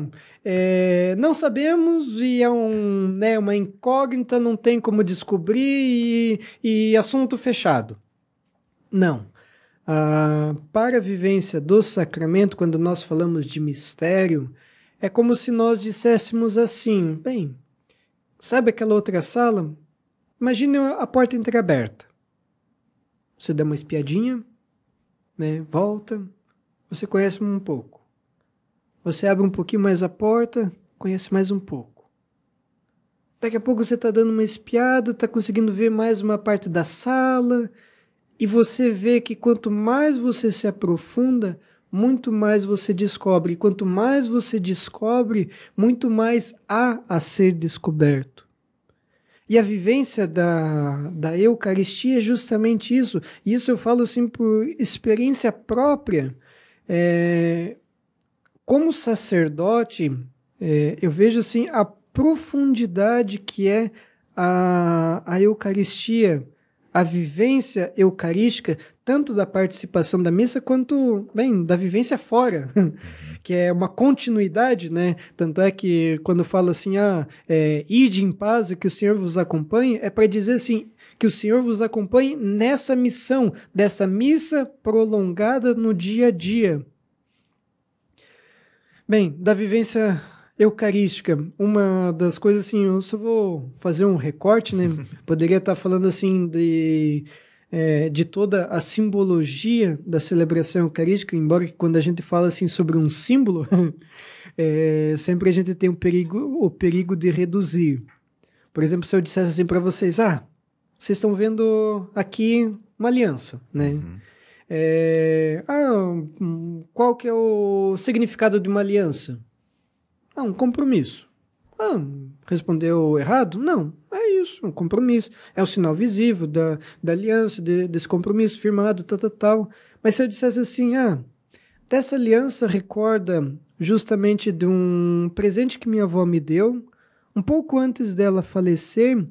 não sabemos e é uma incógnita, não tem como descobrir e assunto fechado. Não. Para a vivência do sacramento, quando nós falamos de mistério, é como se nós disséssemos assim, bem, sabe aquela outra sala? Imagine a porta entreaberta. Você dá uma espiadinha, né, volta, você conhece um pouco. Você abre um pouquinho mais a porta, conhece mais um pouco. Daqui a pouco você está dando uma espiada, está conseguindo ver mais uma parte da sala. E você vê que quanto mais você se aprofunda, muito mais você descobre. E quanto mais você descobre, muito mais há a ser descoberto. E a vivência da Eucaristia é justamente isso. E isso eu falo assim por experiência própria. Como sacerdote, eu vejo assim a profundidade que é a Eucaristia, a vivência eucarística, tanto da participação da missa, quanto, da vivência fora, que é uma continuidade, né? Tanto é que quando fala assim, ide em paz e que o Senhor vos acompanhe, é para dizer assim, que o Senhor vos acompanhe nessa missão, dessa missa prolongada no dia a dia. Bem, da vivência eucarística, uma das coisas assim, eu só vou fazer um recorte, né? Poderia estar falando assim de toda a simbologia da celebração eucarística, embora que quando a gente fala assim sobre um símbolo, sempre a gente tem o perigo de reduzir. Por exemplo, se eu dissesse assim para vocês, vocês estão vendo aqui uma aliança, né? Qual que é o significado de uma aliança? Um compromisso. Respondeu errado? Não, é isso, um compromisso. É um sinal visível da aliança, desse compromisso firmado, tal. Mas se eu dissesse assim, dessa aliança recorda justamente de um presente que minha avó me deu, um pouco antes dela falecer,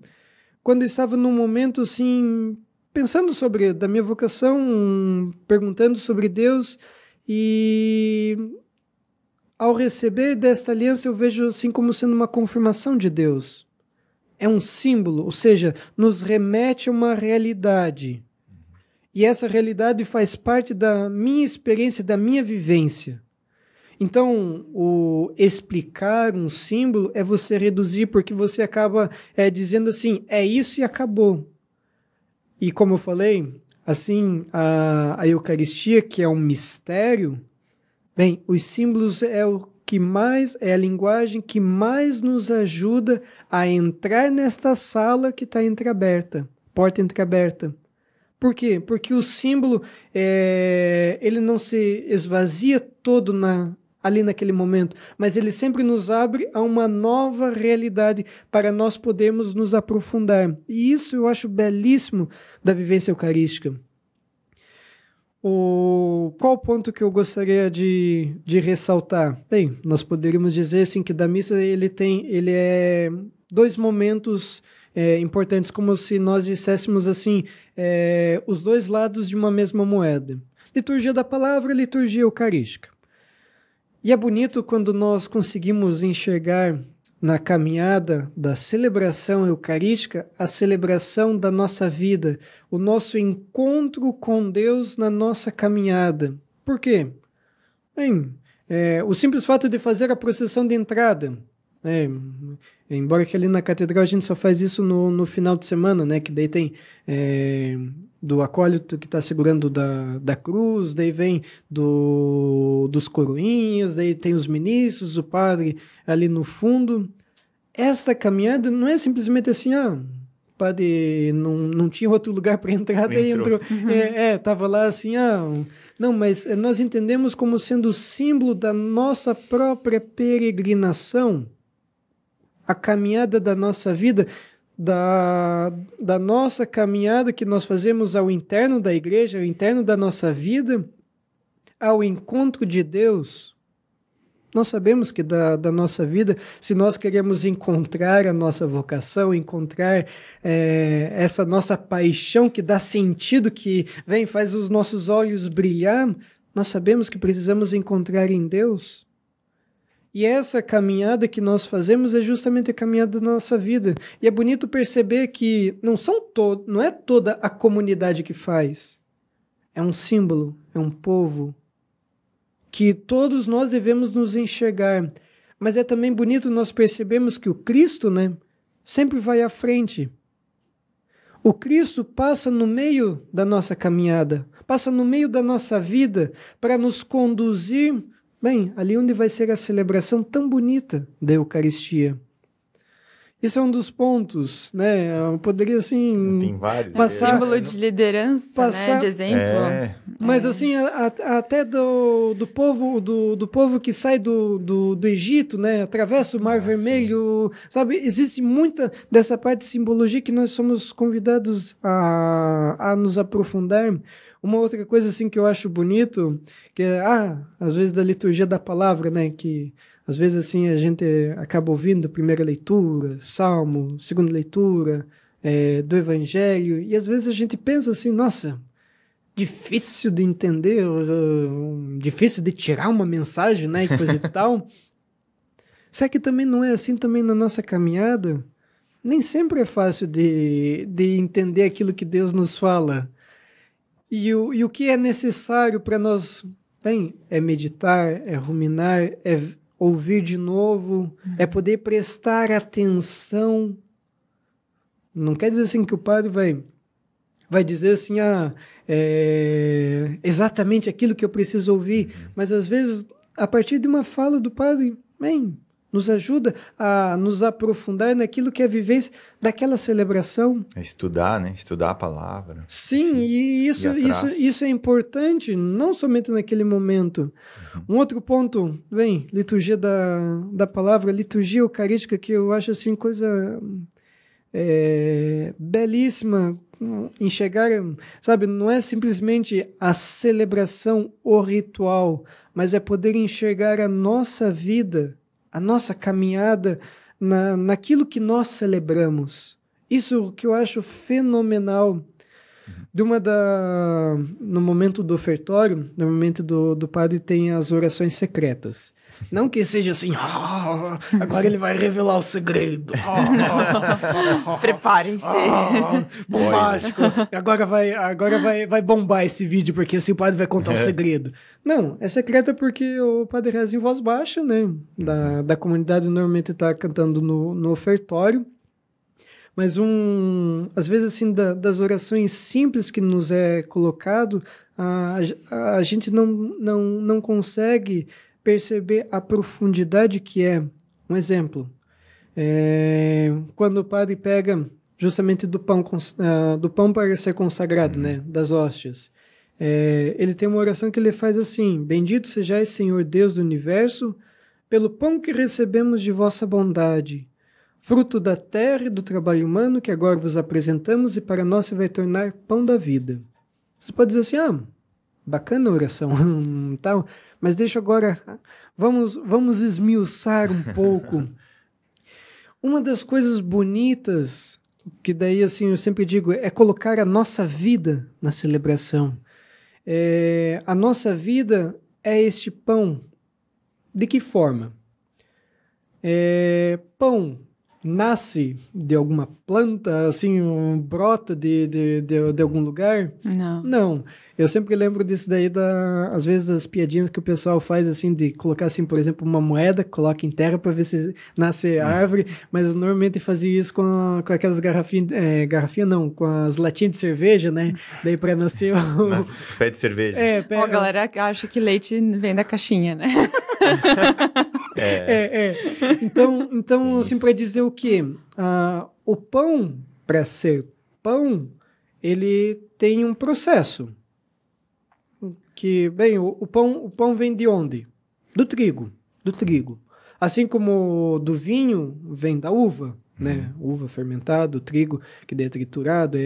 quando eu estava num momento assim, pensando da minha vocação, perguntando sobre Deus, e ao receber desta aliança, eu vejo assim como sendo uma confirmação de Deus. É um símbolo, ou seja, nos remete a uma realidade. E essa realidade faz parte da minha experiência, da minha vivência. Então, o explicar um símbolo é você reduzir, porque você acaba dizendo assim, é isso e acabou. E como eu falei, assim, a Eucaristia, que é um mistério, os símbolos é a linguagem que mais nos ajuda a entrar nesta sala que está entreaberta, porta entreaberta, Por quê? Porque o símbolo, ele não se esvazia todo ali naquele momento, mas ele sempre nos abre a uma nova realidade para nós podermos nos aprofundar. E isso eu acho belíssimo da vivência eucarística. Qual o ponto que eu gostaria de ressaltar? Bem, nós poderíamos dizer assim, que da missa ele é 2 momentos importantes, como se nós disséssemos assim, os 2 lados de uma mesma moeda. Liturgia da palavra e liturgia eucarística. E é bonito quando nós conseguimos enxergar na caminhada da celebração eucarística a celebração da nossa vida, o nosso encontro com Deus na nossa caminhada. Por quê? Bem, o simples fato de fazer a procissão de entrada, embora que ali na catedral a gente só faz isso no final de semana, né? Que daí tem do acólito que está segurando da cruz, daí vem dos coroinhas, daí tem os ministros, o padre ali no fundo. Essa caminhada não é simplesmente assim, o padre não tinha outro lugar para entrar, daí entrou. Estava lá assim, não, mas nós entendemos como sendo o símbolo da nossa própria peregrinação, a caminhada da nossa vida, da nossa caminhada que nós fazemos ao interno da igreja, ao interno da nossa vida, ao encontro de Deus. Nós sabemos que da nossa vida, se nós queremos encontrar a nossa vocação, encontrar essa nossa paixão que dá sentido, que faz os nossos olhos brilhar, nós sabemos que precisamos encontrar em Deus. E essa caminhada que nós fazemos é justamente a caminhada da nossa vida. E é bonito perceber que não é toda a comunidade que faz. É um símbolo, é um povo, que todos nós devemos nos enxergar. Mas é também bonito nós percebermos que o Cristo, sempre vai à frente. O Cristo passa no meio da nossa caminhada, passa no meio da nossa vida para nos conduzir ali onde vai ser a celebração tão bonita da Eucaristia. Isso é um dos pontos, Eu poderia, assim... Tem vários. Símbolo de liderança, de exemplo. Mas, assim, até do povo que sai do Egito, atravessa o Mar Vermelho, sabe? Existe muita dessa parte de simbologia que nós somos convidados a nos aprofundar. Uma outra coisa, assim, que eu acho bonito, que é, às vezes da liturgia da palavra, que às vezes, assim, a gente acaba ouvindo primeira leitura, salmo, segunda leitura, do evangelho, e às vezes a gente pensa assim, nossa, difícil de entender, difícil de tirar uma mensagem, e coisa e tal. Será que também não é assim também na nossa caminhada? Nem sempre é fácil de entender aquilo que Deus nos fala. E o que é necessário para nós, é meditar, é ruminar, é ouvir de novo, é poder prestar atenção. Não quer dizer assim que o padre vai dizer assim, exatamente aquilo que eu preciso ouvir, mas às vezes, a partir de uma fala do padre, nos ajuda a nos aprofundar naquilo que é a vivência daquela celebração. É estudar, Estudar a palavra. Sim, enfim, e isso é importante, não somente naquele momento. Um outro ponto, liturgia da palavra, liturgia eucarística, que eu acho assim coisa belíssima, enxergar, sabe, não é simplesmente a celebração, o ritual, mas é poder enxergar a nossa vida, a nossa caminhada naquilo que nós celebramos. Isso que eu acho fenomenal. No momento do ofertório, normalmente do padre tem as orações secretas. Não que seja assim, agora ele vai revelar o segredo. Preparem-se. Bombástico. Agora vai bombar esse vídeo, porque assim o padre vai contar o segredo. Não, é secreta porque o padre reza em voz baixa, da comunidade normalmente está cantando no ofertório. Mas às vezes, assim, das orações simples que nos é colocado, a gente não consegue perceber a profundidade que é. Um exemplo, quando o padre pega justamente do pão para ser consagrado, né? Das hóstias. Ele tem uma oração que ele faz assim: Bendito sejais, Senhor Deus do universo, pelo pão que recebemos de vossa bondade, fruto da terra e do trabalho humano que agora vos apresentamos e para nós se vai tornar pão da vida. Você pode dizer assim, bacana a oração, tal, mas deixa agora, vamos esmiuçar um pouco. Uma das coisas bonitas, que daí assim eu sempre digo, é colocar a nossa vida na celebração. A nossa vida é este pão. De que forma? Pão nasce de alguma planta, assim, brota de algum lugar? Não. Não. Eu sempre lembro disso daí, às vezes, das piadinhas que o pessoal faz, assim, de colocar, assim, por exemplo, uma moeda, coloca em terra para ver se nasce árvore, mas normalmente fazia isso com aquelas garrafinhas não, com as latinhas de cerveja, né? Daí para nascer Pé de cerveja. A galera acha que leite vem da caixinha, né? Então assim, para dizer o quê? O pão, para ser pão, ele tem um processo. Que, bem, o pão vem de onde? Do trigo. Assim como do vinho vem da uva, né? Uva fermentada, o trigo que daí é triturado,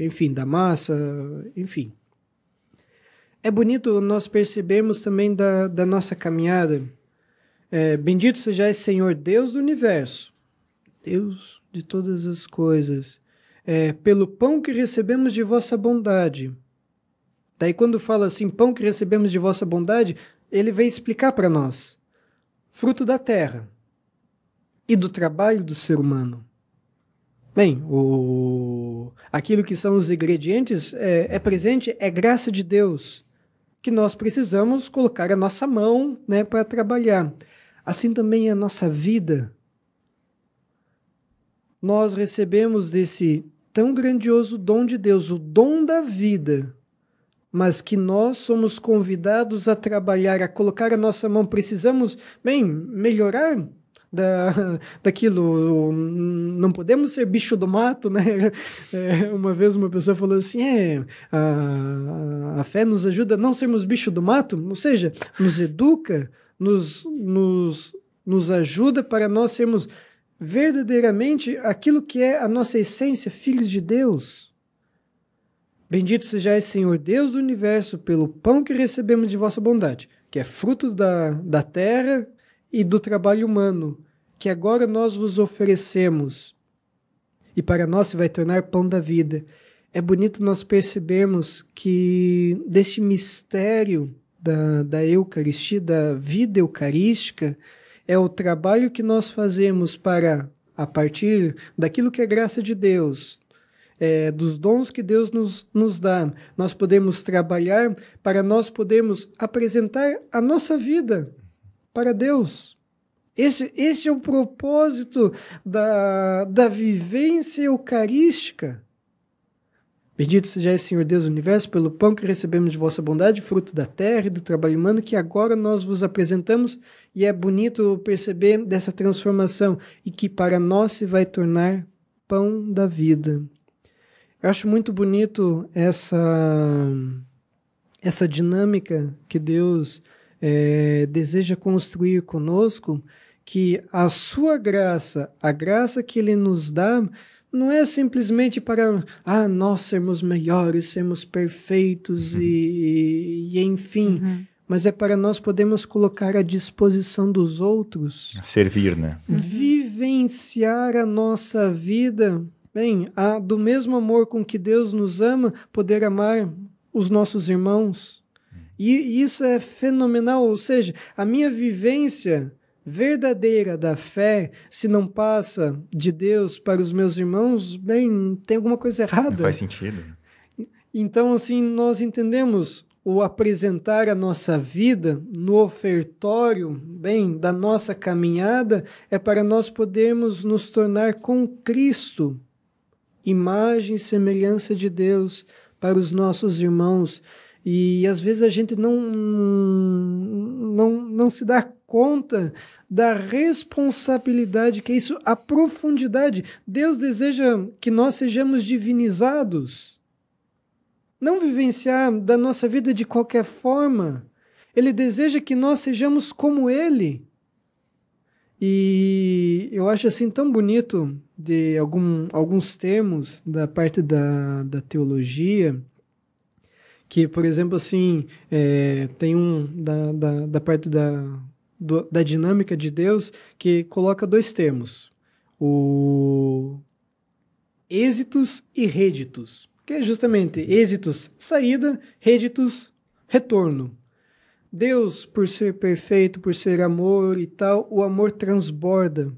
enfim, da massa, enfim. É bonito nós percebermos também da nossa caminhada. Bendito sejais, Senhor Deus do universo, Deus de todas as coisas, pelo pão que recebemos de vossa bondade. Daí quando fala assim, pão que recebemos de vossa bondade, ele vai explicar para nós. Fruto da terra e do trabalho do ser humano. Bem, aquilo que são os ingredientes é presente, é graça de Deus, que nós precisamos colocar a nossa mão, né, para trabalhar. Assim também é a nossa vida. Nós recebemos desse tão grandioso dom de Deus, o dom da vida, mas que nós somos convidados a trabalhar, a colocar a nossa mão. Precisamos, melhorar daquilo. Não podemos ser bicho do mato, né? Uma vez uma pessoa falou assim, a fé nos ajuda a não sermos bicho do mato, ou seja, nos educa, nos ajuda para nós sermos verdadeiramente aquilo que é a nossa essência, filhos de Deus. Bendito sejais, Senhor Deus do universo, pelo pão que recebemos de vossa bondade, que é fruto da terra e do trabalho humano, que agora nós vos oferecemos, e para nós se vai tornar pão da vida. É bonito nós percebermos que deste mistério da Eucaristia, da vida eucarística, é o trabalho que nós fazemos para, a partir daquilo que é graça de Deus, dos dons que Deus nos dá, nós podemos trabalhar para nós podermos apresentar a nossa vida para Deus. Esse é o propósito da vivência eucarística. Bendito seja, Senhor Deus do universo, pelo pão que recebemos de vossa bondade, fruto da terra e do trabalho humano, que agora nós vos apresentamos, e é bonito perceber dessa transformação, e que para nós se vai tornar pão da vida. Eu acho muito bonito essa dinâmica que Deus deseja construir conosco, que a sua graça, a graça que Ele nos dá, não é simplesmente para nós sermos melhores, sermos perfeitos e enfim, mas é para nós podermos colocar à disposição dos outros. Servir, né? Vivenciar a nossa vida, do mesmo amor com que Deus nos ama, poder amar os nossos irmãos. E isso é fenomenal, ou seja, a minha vivência verdadeira da fé, se não passa de Deus para os meus irmãos, tem alguma coisa errada. Não faz sentido. Então, assim, nós entendemos o apresentar a nossa vida no ofertório, da nossa caminhada, é para nós podermos nos tornar com Cristo, imagem e semelhança de Deus para os nossos irmãos. E às vezes a gente não se dá conta da responsabilidade que é isso, a profundidade. Deus deseja que nós sejamos divinizados. Não vivenciar da nossa vida de qualquer forma. Ele deseja que nós sejamos como Ele. E eu acho assim tão bonito de alguns termos da parte da teologia, que, por exemplo, assim, tem da parte da dinâmica de Deus que coloca 2 termos, o êxitos e réditos, que é justamente êxitos, saída, réditos, retorno. Deus, por ser perfeito, por ser amor e tal, o amor transborda.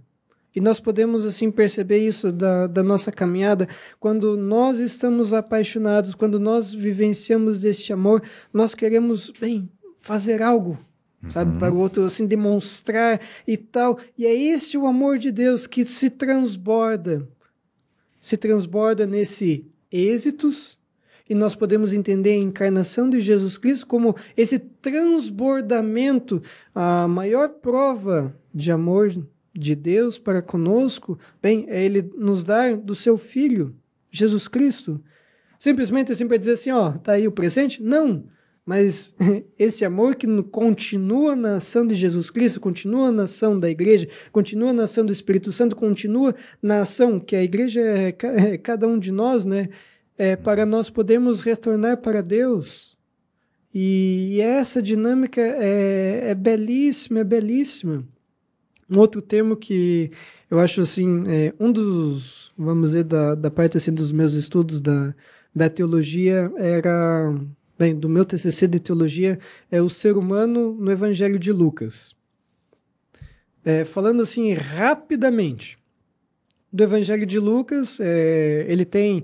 E nós podemos, assim, perceber isso da nossa caminhada. Quando nós estamos apaixonados, quando nós vivenciamos este amor, nós queremos, fazer algo, sabe, para o outro, assim, demonstrar e tal. E é esse o amor de Deus que se transborda nesse êxitos. E nós podemos entender a encarnação de Jesus Cristo como esse transbordamento, a maior prova de amor de Deus para conosco, é Ele nos dar do seu Filho, Jesus Cristo. Simplesmente assim para dizer assim, tá aí o presente? Não, mas esse amor que continua na ação de Jesus Cristo, continua na ação da igreja, continua na ação do Espírito Santo, continua na ação que a igreja é cada um de nós, né? Para nós podermos retornar para Deus. E essa dinâmica é belíssima, é belíssima. Um outro termo que eu acho assim, um dos, vamos dizer, da parte assim, dos meus estudos da teologia era, do meu TCC de teologia, é o ser humano no Evangelho de Lucas. Falando assim rapidamente, do Evangelho de Lucas, ele tem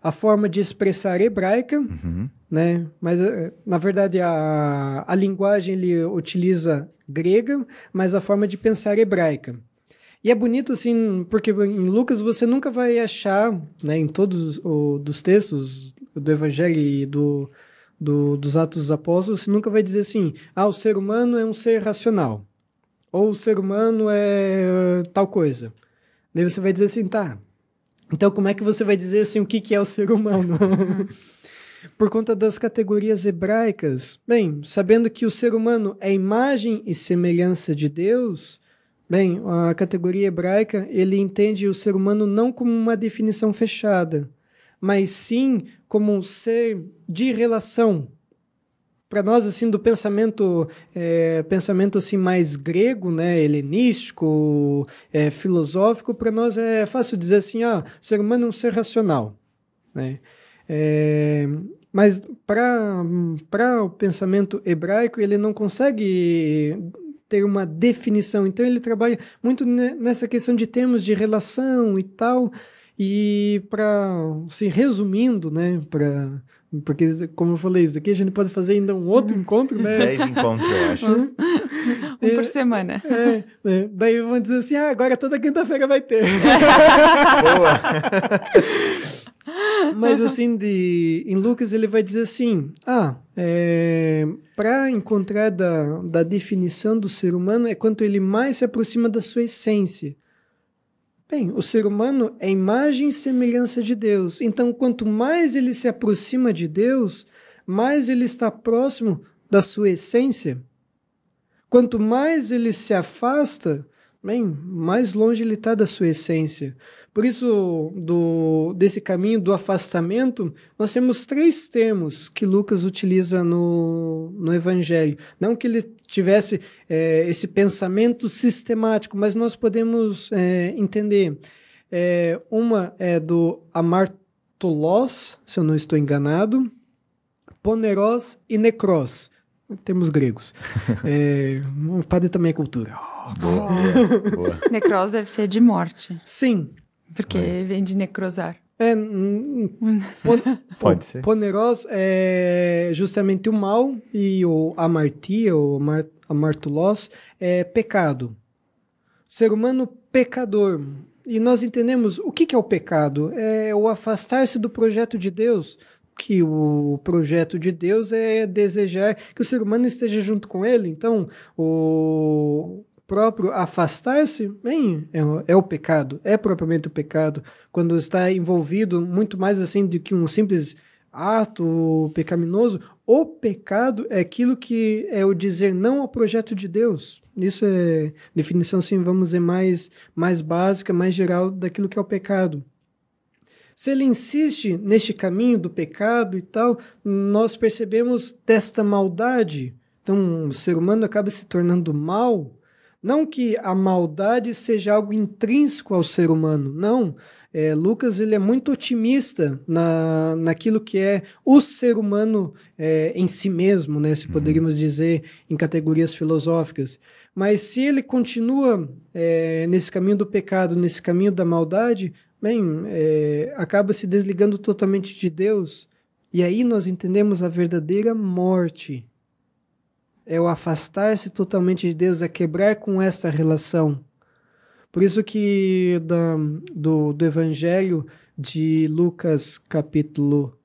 a forma de expressar hebraica, né? Mas, na verdade, a linguagem ele utiliza grega, mas a forma de pensar hebraica. E é bonito, assim, porque em Lucas você nunca vai achar, né, em todos os textos do Evangelho e dos Atos dos Apóstolos, você nunca vai dizer assim, o ser humano é um ser racional. Ou o ser humano é tal coisa. Daí você vai dizer assim, tá, então como é que você vai dizer assim o que é o ser humano? Por conta das categorias hebraicas. Sabendo que o ser humano é imagem e semelhança de Deus, a categoria hebraica, ele entende o ser humano não como uma definição fechada, mas sim como um ser de relação. Para nós, assim, do pensamento assim, mais grego, né, helenístico, filosófico, para nós é fácil dizer assim, o ser humano é um ser racional, né? Mas para o pensamento hebraico, ele não consegue ter uma definição, então ele trabalha muito nessa questão de termos de relação e tal, e assim, resumindo, né, porque, como eu falei, isso aqui a gente pode fazer ainda um outro encontro, né? 10 encontros, eu acho. Um por semana. Daí vão dizer assim, agora toda quinta-feira vai ter. Boa! Mas assim, em Lucas ele vai dizer assim, para encontrar da definição do ser humano é quanto ele mais se aproxima da sua essência. O ser humano é imagem e semelhança de Deus. Então, quanto mais ele se aproxima de Deus, mais ele está próximo da sua essência. Quanto mais ele se afasta, mais longe ele está da sua essência. Por isso, desse caminho do afastamento, nós temos 3 termos que Lucas utiliza no Evangelho. Não que ele tivesse esse pensamento sistemático, mas nós podemos entender. Uma é do amartolos, se eu não estou enganado, poneros e necros. Termos gregos. O padre também é cultura. Boa. Necros deve ser de morte. Sim. Porque vem de necrosar. Pode ser. Poneros é justamente o mal e o amartia, ou amartulos, é pecado. Ser humano pecador. E nós entendemos o que é o pecado. É o afastar-se do projeto de Deus. que o projeto de Deus é desejar que o ser humano esteja junto com ele. Então, o próprio afastar-se, bem, é o pecado, é propriamente o pecado, quando está envolvido muito mais assim do que um simples ato pecaminoso. O pecado é aquilo que é o dizer não ao projeto de Deus. Isso é definição, assim, vamos dizer, mais básica, mais geral daquilo que é o pecado. Se ele insiste neste caminho do pecado e tal, nós percebemos desta maldade. Então, o ser humano acaba se tornando mal. Não que a maldade seja algo intrínseco ao ser humano, não. Lucas ele é muito otimista naquilo que é o ser humano em si mesmo, né, se poderíamos dizer em categorias filosóficas. Mas se ele continua nesse caminho do pecado, nesse caminho da maldade, bem, acaba se desligando totalmente de Deus. E aí nós entendemos a verdadeira morte. É o afastar-se totalmente de Deus, é quebrar com esta relação. Por isso que do Evangelho de Lucas, capítulo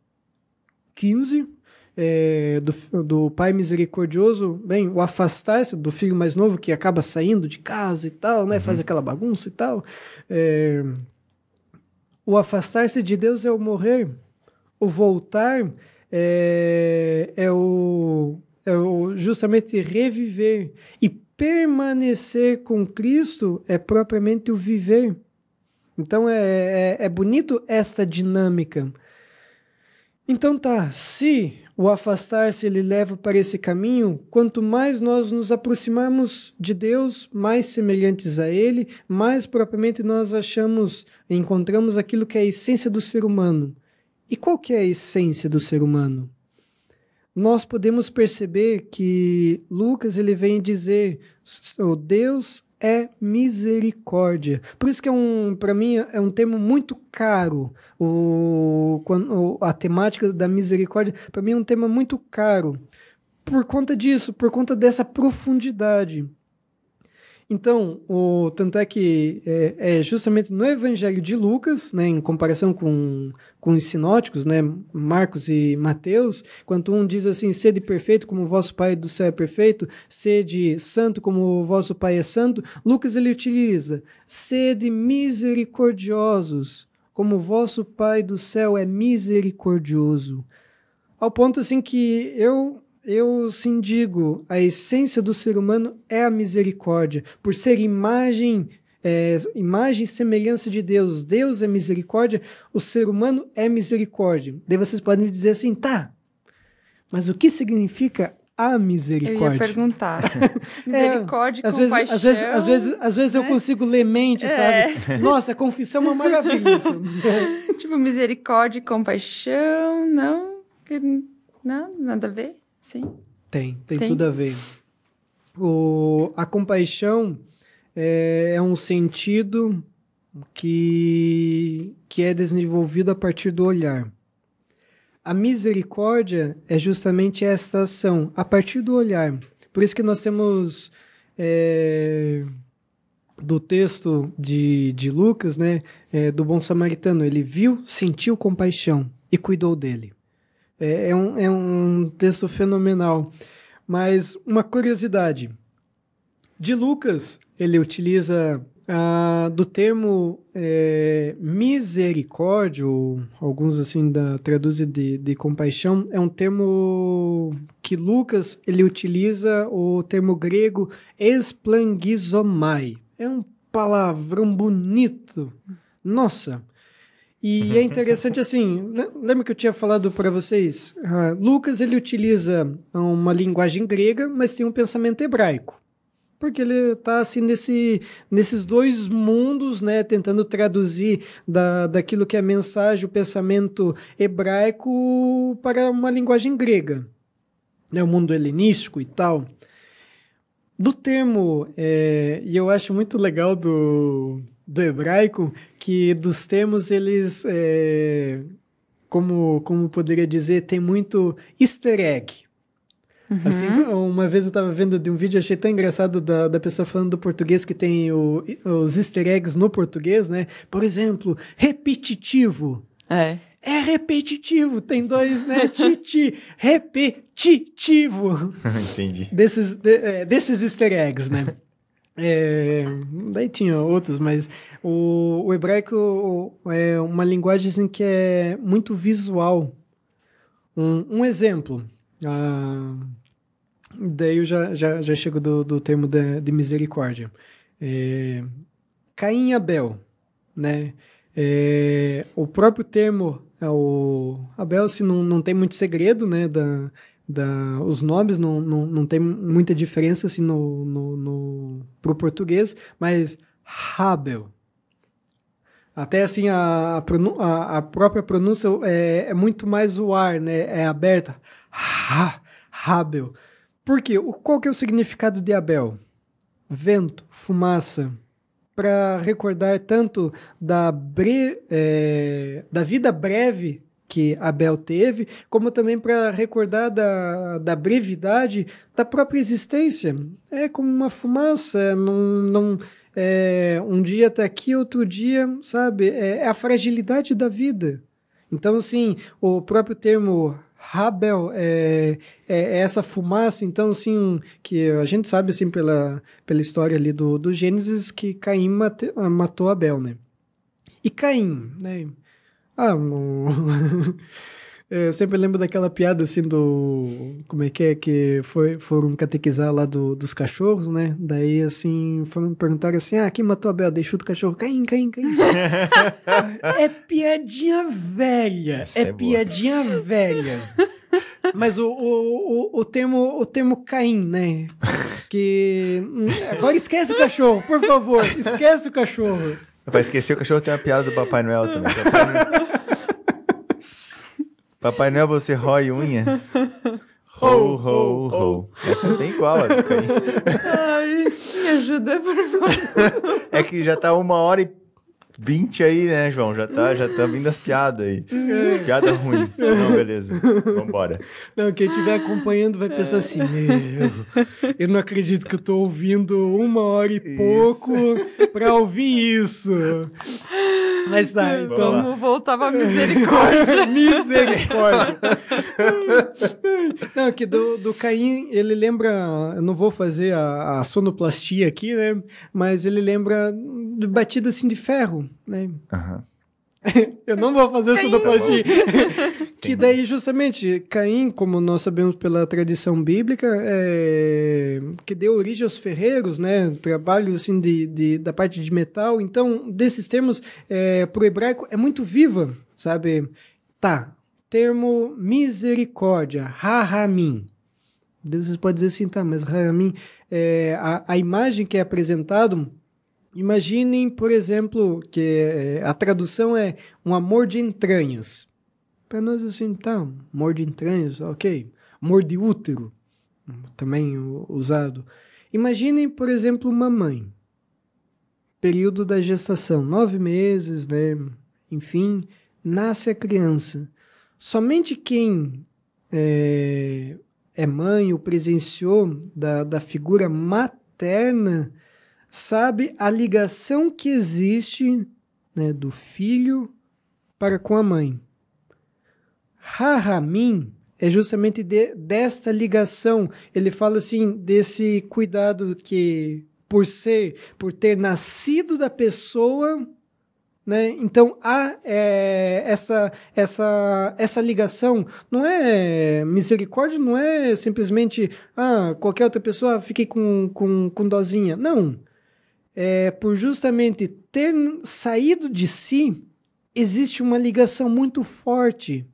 15, do Pai Misericordioso, bem, o afastar-se do filho mais novo que acaba saindo de casa e tal, né, faz aquela bagunça e tal. O afastar-se de Deus é o morrer. O voltar é o justamente reviver. E permanecer com Cristo é propriamente o viver. Então é bonito esta dinâmica. Então tá, se o afastar-se ele leva para esse caminho, quanto mais nós nos aproximarmos de Deus, mais semelhantes a Ele, mais propriamente nós encontramos aquilo que é a essência do ser humano. E qual que é a essência do ser humano? Nós podemos perceber que Lucas ele vem dizer o Deus é misericórdia. Por isso que para mim é um termo muito caro. A temática da misericórdia para mim é um tema muito caro. Por conta disso, por conta dessa profundidade. Então, tanto é que justamente no Evangelho de Lucas, né, em comparação com os sinóticos, né, Marcos e Mateus, quando um diz assim, sede perfeito como o vosso Pai do céu é perfeito, sede santo como o vosso Pai é santo, Lucas ele utiliza sede misericordiosos como o vosso Pai do céu é misericordioso. Ao ponto assim que eu sim digo, a essência do ser humano é a misericórdia, por ser imagem e semelhança de Deus. Deus é misericórdia, o ser humano é misericórdia. Daí vocês podem dizer assim, tá, mas o que significa a misericórdia? Eu ia perguntar. Misericórdia, compaixão. Às vezes eu consigo ler mente, sabe? Nossa, a confissão é uma maravilha. Tipo, misericórdia e compaixão, não, nada a ver. Sim. Tem tudo a ver. A compaixão é um sentido que é desenvolvido a partir do olhar. A misericórdia é justamente esta ação, a partir do olhar. Por isso que nós temos do texto de Lucas, né, do bom samaritano, ele viu, sentiu compaixão e cuidou dele. É um texto fenomenal. Mas uma curiosidade. De Lucas, ele utiliza do termo misericórdia, ou alguns assim traduzem de compaixão, é um termo que Lucas ele utiliza o termo grego esplangizomai. É um palavrão bonito. Nossa! E é interessante assim, lembra que eu tinha falado para vocês? Lucas ele utiliza uma linguagem grega, mas tem um pensamento hebraico. Porque ele está assim, nesses dois mundos, né, tentando traduzir daquilo que é a mensagem, o pensamento hebraico para uma linguagem grega. O mundo helenístico e tal. Do termo, e eu acho muito legal do hebraico, que dos termos eles, como poderia dizer, tem muito easter egg. Uhum. Assim, uma vez eu estava vendo de um vídeo, achei tão engraçado da pessoa falando do português que tem os easter eggs no português, né? Por exemplo, repetitivo. É repetitivo, tem dois, né? Repetitivo. Entendi. Desses easter eggs, né? Daí tinha outros, mas o hebraico é uma linguagem assim, que é muito visual. Um exemplo, daí eu já chego do termo de misericórdia. Caim e Abel, né? O próprio termo, o Abel, assim, não tem muito segredo, né? Os nomes não tem muita diferença assim, pro português, mas Habel. Até assim, a própria pronúncia é muito mais o ar, né? É aberta. Habel. Por quê? Qual que é o significado de Abel? Vento, fumaça. Para recordar tanto da vida breve que Abel teve, como também para recordar da brevidade da própria existência. É como uma fumaça, um dia tá aqui, outro dia, sabe? É a fragilidade da vida. Então, assim, o próprio termo Habel é essa fumaça, então, assim, que a gente sabe, assim, pela história ali do Gênesis, que Caim matou Abel, né? E Caim, né? Eu sempre lembro daquela piada, assim, como é que foram catequizar lá dos cachorros, né? Daí, assim, foram perguntar assim, quem matou Abel? Deixou do cachorro, Caim. É piadinha velha, piadinha velha. Mas o termo Caim, né? Que... Agora esquece o cachorro, por favor, esquece o cachorro. Pra esquecer o cachorro tem uma piada do Papai Noel também. Papai Noel, você rói unha? Ho, ho, ho. Essa é bem igual a do Caim. Ai, me ajuda, por favor. É que já tá 1h20 aí, né, João? Já tá vindo as piadas aí. Piada ruim. Não, beleza. Vambora. Não, quem estiver acompanhando vai pensar assim, eu não acredito que eu tô ouvindo 1h e pouco pra ouvir isso. Mas tá, então... Vamos voltar pra misericórdia. Misericórdia. Não, que do Caim, ele lembra... Eu não vou fazer a sonoplastia aqui, né? Mas ele lembra de batida assim de ferro, né? Aham. Eu não vou fazer sonoplastia. Que daí, justamente, Caim, como nós sabemos pela tradição bíblica, que deu origem aos ferreiros, né? Trabalho, assim, da parte de metal. Então, desses termos, pro hebraico, é muito viva, sabe? Tá. Termo misericórdia, rahamim. Deus pode dizer assim, tá, mas rahamim, a imagem que é apresentado... Imaginem, por exemplo, que a tradução é um amor de entranhas. Para nós, assim, tá, amor de entranhas, ok. Amor de útero, também usado. Imaginem, por exemplo, uma mãe. Período da gestação, 9 meses, né? Enfim, nasce a criança. Somente quem é mãe ou presenciou da figura materna sabe a ligação que existe, né, do filho para com a mãe. Rahamim é justamente desta ligação. Ele fala assim, desse cuidado que, por ter nascido da pessoa, né, então há essa ligação. Não é misericórdia, não é simplesmente qualquer outra pessoa, fiquei com dozinha. Não. Por justamente ter saído de si, existe uma ligação muito forte.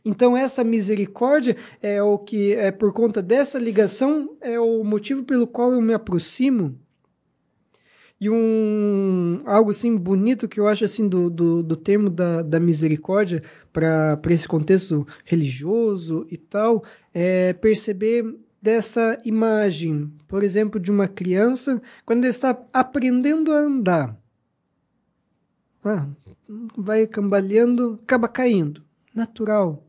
Então, essa misericórdia é o que, por conta dessa ligação, é o motivo pelo qual eu me aproximo. E algo assim bonito que eu acho assim do termo da misericórdia para esse contexto religioso e tal, é perceber dessa imagem, por exemplo, de uma criança quando ele está aprendendo a andar. Vai cambaleando, acaba caindo. Natural.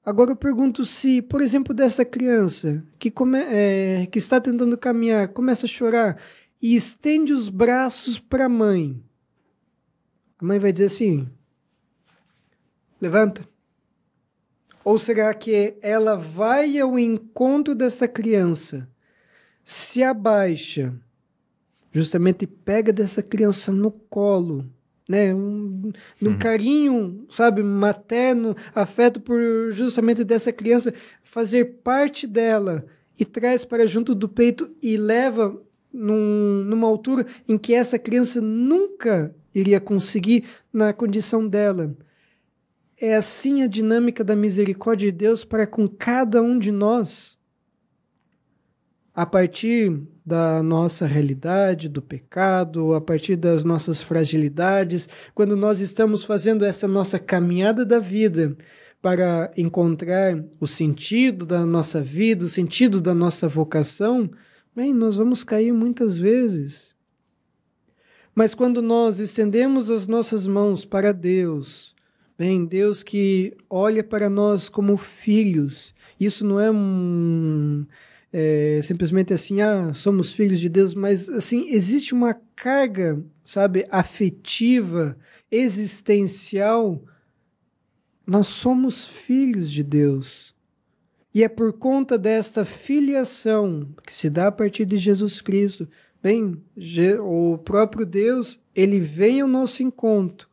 Agora eu pergunto se, por exemplo, dessa criança que está tentando caminhar, começa a chorar e estende os braços para a mãe vai dizer assim, levanta? Ou será que ela vai ao encontro dessa criança, se abaixa, justamente pega dessa criança no colo, né? Um carinho, sabe, materno, afeto por justamente dessa criança, fazer parte dela e traz para junto do peito e leva numa altura em que essa criança nunca iria conseguir na condição dela. É assim a dinâmica da misericórdia de Deus para com cada um de nós. A partir da nossa realidade, do pecado, a partir das nossas fragilidades, quando nós estamos fazendo essa nossa caminhada da vida para encontrar o sentido da nossa vida, o sentido da nossa vocação, bem, nós vamos cair muitas vezes. Mas quando nós estendemos as nossas mãos para Deus, bem, Deus que olha para nós como filhos, isso não é simplesmente assim, somos filhos de Deus, mas assim, existe uma carga, sabe, afetiva, existencial. Nós somos filhos de Deus. E é por conta desta filiação que se dá a partir de Jesus Cristo. Bem, o próprio Deus, ele vem ao nosso encontro,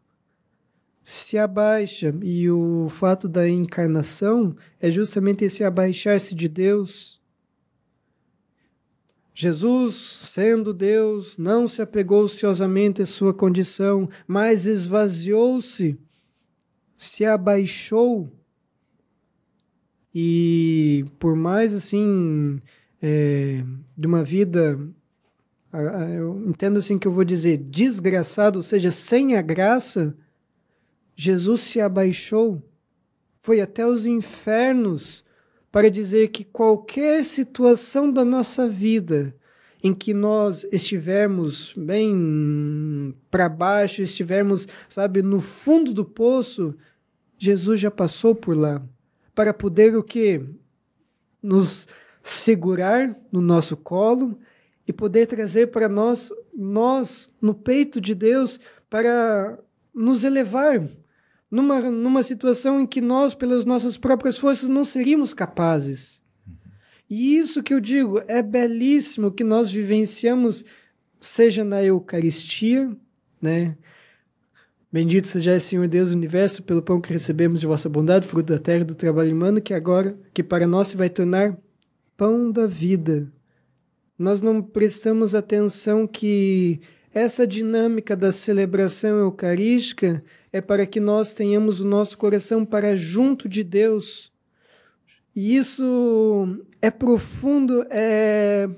se abaixa, e o fato da encarnação é justamente esse abaixar-se de Deus. Jesus, sendo Deus, não se apegou ociosamente à sua condição, mas esvaziou-se, se abaixou. E por mais assim, de uma vida, eu entendo assim que eu vou dizer, desgraçado, ou seja, sem a graça, Jesus se abaixou, foi até os infernos para dizer que qualquer situação da nossa vida em que nós estivermos bem para baixo, estivermos, sabe, no fundo do poço, Jesus já passou por lá para poder o quê? Nos segurar no nosso colo e poder trazer para nós no peito de Deus, para nos elevar numa situação em que nós, pelas nossas próprias forças, não seríamos capazes. E isso que eu digo, é belíssimo que nós vivenciamos, seja na Eucaristia, né? Bendito seja, Senhor Deus do Universo, pelo pão que recebemos de vossa bondade, fruto da terra e do trabalho humano, que para nós se vai tornar pão da vida. Nós não prestamos atenção que essa dinâmica da celebração eucarística é para que nós tenhamos o nosso coração para junto de Deus. E isso é profundo, é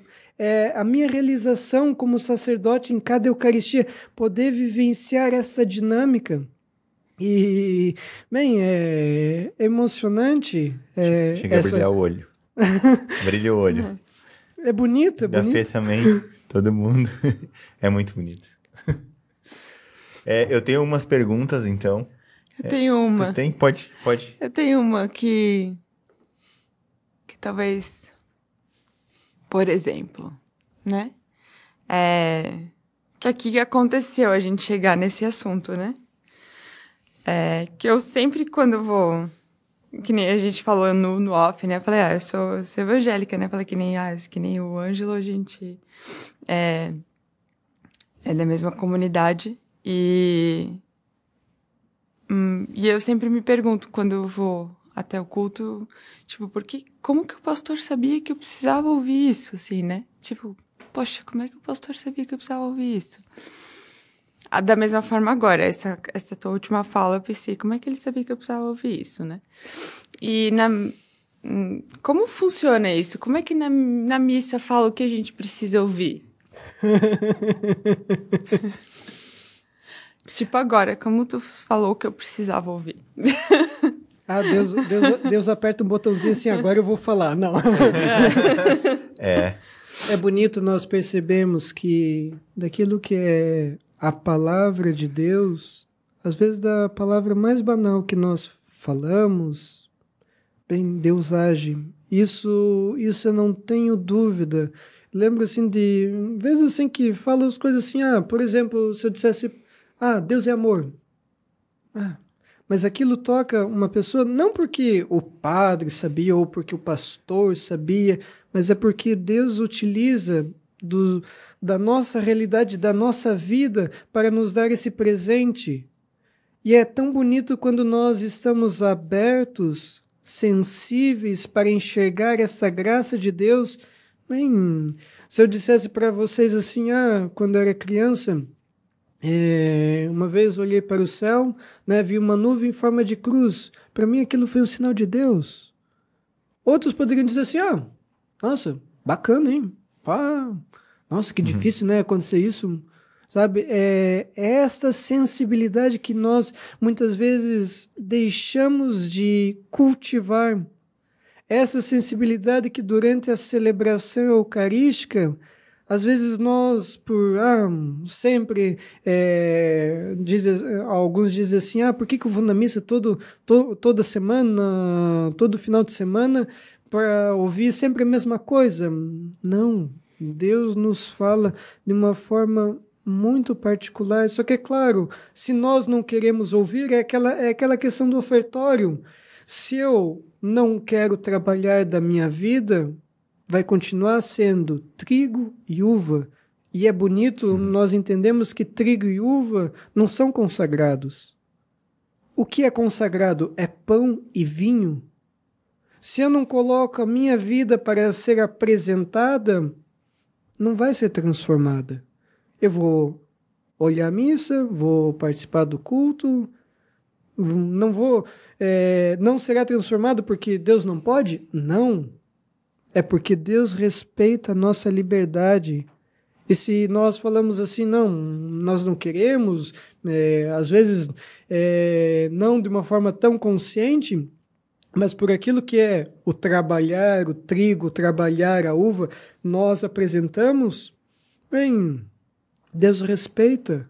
a minha realização como sacerdote em cada Eucaristia, poder vivenciar essa dinâmica. E, bem, é emocionante. Chega a brilhar o olho. Brilha o olho. É bonito, é bonito. Da Fê também, todo mundo. É muito bonito. Eu tenho umas perguntas, então. Eu tenho uma. Tem? Pode. Eu tenho uma que talvez, por exemplo, né? Que aqui aconteceu a gente chegar nesse assunto, né? Que eu sempre, quando eu vou, que nem a gente falou no off, né? Eu falei, eu sou evangélica, né? Falei que nem o Ângelo, a gente é da mesma comunidade. E eu sempre me pergunto, quando eu vou até o culto, tipo, como que o pastor sabia que eu precisava ouvir isso, assim, né? Tipo, poxa, como é que o pastor sabia que eu precisava ouvir isso? Da mesma forma agora, essa tua última fala, eu pensei, como é que ele sabia que eu precisava ouvir isso, né? E como funciona isso? Como é que na missa fala o que a gente precisa ouvir? Tipo agora, como tu falou que eu precisava ouvir. Deus aperta um botãozinho assim, agora eu vou falar. Não. É bonito nós percebemos que daquilo que é a palavra de Deus, às vezes da palavra mais banal que nós falamos, bem, Deus age. Isso eu não tenho dúvida. Lembro assim de vezes assim que fala as coisas assim, por exemplo, se eu dissesse, Deus é amor. mas aquilo toca uma pessoa não porque o padre sabia ou porque o pastor sabia, mas é porque Deus utiliza da nossa realidade, da nossa vida, para nos dar esse presente. E é tão bonito quando nós estamos abertos, sensíveis para enxergar essa graça de Deus. Bem, se eu dissesse para vocês assim, quando eu era criança, uma vez olhei para o céu, né, vi uma nuvem em forma de cruz. Para mim aquilo foi um sinal de Deus. Outros poderiam dizer assim, nossa, bacana, hein? Nossa, que difícil, né, acontecer isso. Sabe, é esta sensibilidade que nós muitas vezes deixamos de cultivar. Essa sensibilidade que durante a celebração eucarística, às vezes nós, sempre, alguns dizem assim, por que eu vou na missa toda semana, todo final de semana, para ouvir sempre a mesma coisa? Não, Deus nos fala de uma forma muito particular, só que é claro, se nós não queremos ouvir, é aquela questão do ofertório. Se eu não quero trabalhar da minha vida, vai continuar sendo trigo e uva. E é bonito, nós entendemos que trigo e uva não são consagrados. O que é consagrado é pão e vinho. Se eu não coloco a minha vida para ser apresentada, não vai ser transformada. Eu vou olhar a missa, vou participar do culto, não será transformado porque Deus não pode? Não. É porque Deus respeita a nossa liberdade. E se nós falamos assim, não, nós não queremos, às vezes não de uma forma tão consciente, mas por aquilo que é o trabalhar, o trigo, trabalhar a uva, nós apresentamos, bem, Deus respeita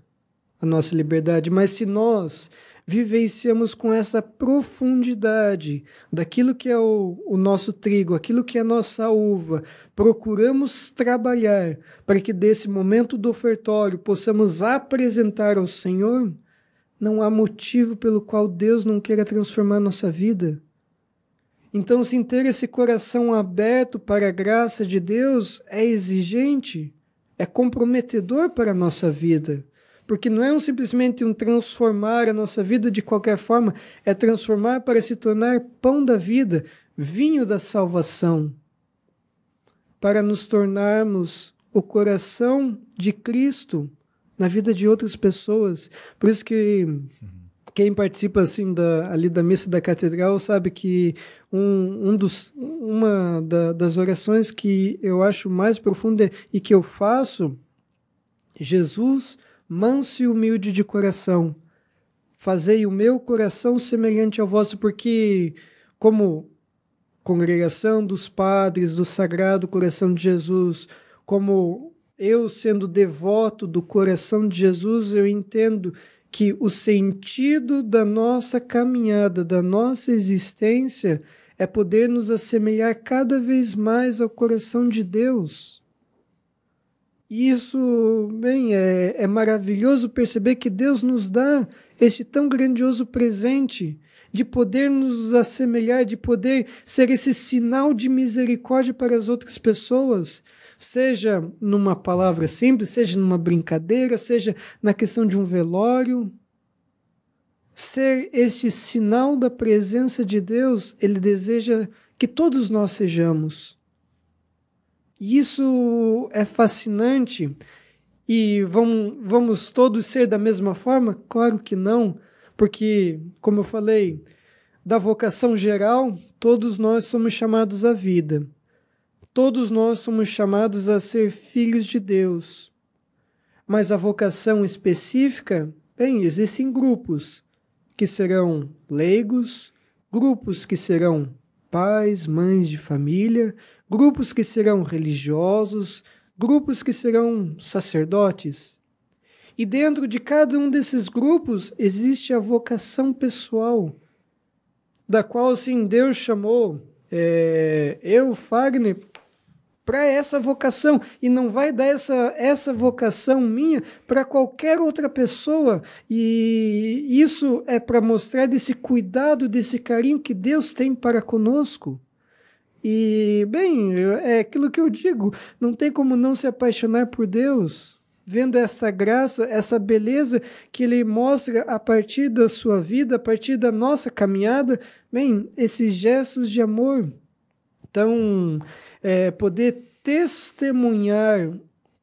a nossa liberdade, mas se nós vivenciamos com essa profundidade daquilo que é o nosso trigo, aquilo que é a nossa uva, procuramos trabalhar para que desse momento do ofertório possamos apresentar ao Senhor, não há motivo pelo qual Deus não queira transformar a nossa vida. Então, sem ter esse coração aberto para a graça de Deus é exigente, é comprometedor para a nossa vida. Porque não é simplesmente um transformar a nossa vida de qualquer forma, é transformar para se tornar pão da vida, vinho da salvação, para nos tornarmos o coração de Cristo na vida de outras pessoas. Por isso que quem participa assim ali da missa da catedral sabe que uma das orações que eu acho mais profunda e que eu faço, Jesus, manso e humilde de coração, fazei o meu coração semelhante ao vosso, porque como congregação dos padres do Sagrado Coração de Jesus, como eu sendo devoto do coração de Jesus, eu entendo que o sentido da nossa caminhada, da nossa existência, é poder nos assemelhar cada vez mais ao coração de Deus. E isso, bem, é maravilhoso perceber que Deus nos dá este tão grandioso presente de poder nos assemelhar, de poder ser esse sinal de misericórdia para as outras pessoas, seja numa palavra simples, seja numa brincadeira, seja na questão de um velório. Ser este sinal da presença de Deus, Ele deseja que todos nós sejamos. E isso é fascinante. E vamos todos ser da mesma forma? Claro que não, porque, como eu falei, da vocação geral, todos nós somos chamados à vida. Todos nós somos chamados a ser filhos de Deus. Mas a vocação específica, bem, existem grupos que serão leigos, grupos que serão pais, mães de família, grupos que serão religiosos, grupos que serão sacerdotes. E dentro de cada um desses grupos existe a vocação pessoal, da qual, sim, Deus chamou eu, Fagner, para essa vocação e não vai dar essa vocação minha para qualquer outra pessoa. E isso é para mostrar desse cuidado, desse carinho que Deus tem para conosco. E, bem, é aquilo que eu digo, não tem como não se apaixonar por Deus, vendo essa graça, essa beleza que Ele mostra a partir da sua vida, a partir da nossa caminhada, bem, esses gestos de amor. Então, poder testemunhar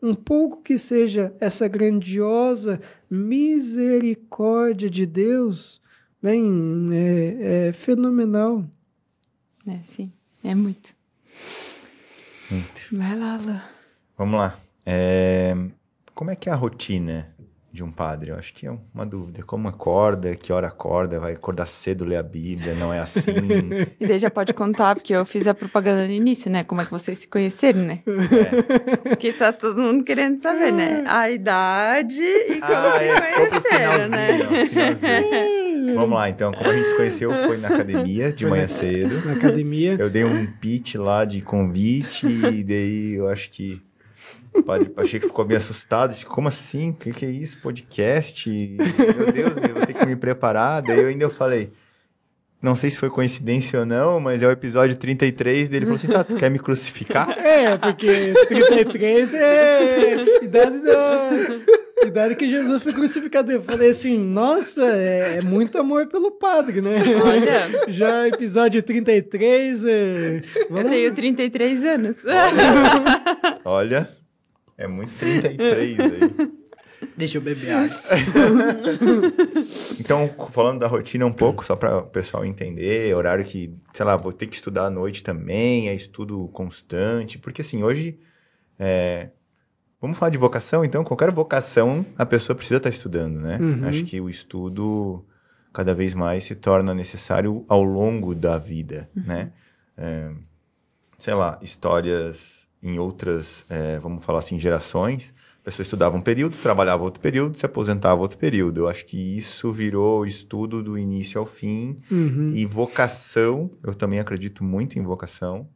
um pouco que seja essa grandiosa misericórdia de Deus, bem, é fenomenal. Sim, é muito. Muito. Vai lá, Alan. Vamos lá. Como é que é a rotina de um padre? Eu acho que é uma dúvida. Como acorda? Que hora acorda? Vai acordar cedo, ler a Bíblia? Não é assim? E daí já pode contar, porque eu fiz a propaganda no início, né? Como é que vocês se conheceram, né? Porque tá todo mundo querendo saber, né? A idade e como se conheceram, né? Finalzinho. Vamos lá, então. Como a gente se conheceu foi na academia, de manhã cedo. Na academia. Eu dei um pitch lá de convite e daí eu acho que o padre Pacheco ficou bem assustado. Disse, como assim? O que é isso? Podcast? Meu Deus, eu vou ter que me preparar. Daí eu falei, não sei se foi coincidência ou não, mas é o episódio 33 dele. Ele falou assim, tá, tu quer me crucificar? Porque 33 é idade que Jesus foi crucificado. Eu falei assim, nossa, é muito amor pelo padre, né? Olha. Já episódio 33... Eu tenho 33 anos. Olha, é muito 33 aí. Deixa eu beber água. Então, falando da rotina um pouco, só para o pessoal entender, horário que, sei lá, vou ter que estudar à noite também, é estudo constante, porque assim, hoje, vamos falar de vocação, então, qualquer vocação a pessoa precisa estar estudando, né? Uhum. Acho que o estudo cada vez mais se torna necessário ao longo da vida, né? Sei lá, histórias em outras, vamos falar assim, gerações. A pessoa estudava um período, trabalhava outro período, se aposentava outro período. Eu acho que isso virou estudo do início ao fim. Uhum. E vocação, eu também acredito muito em vocação.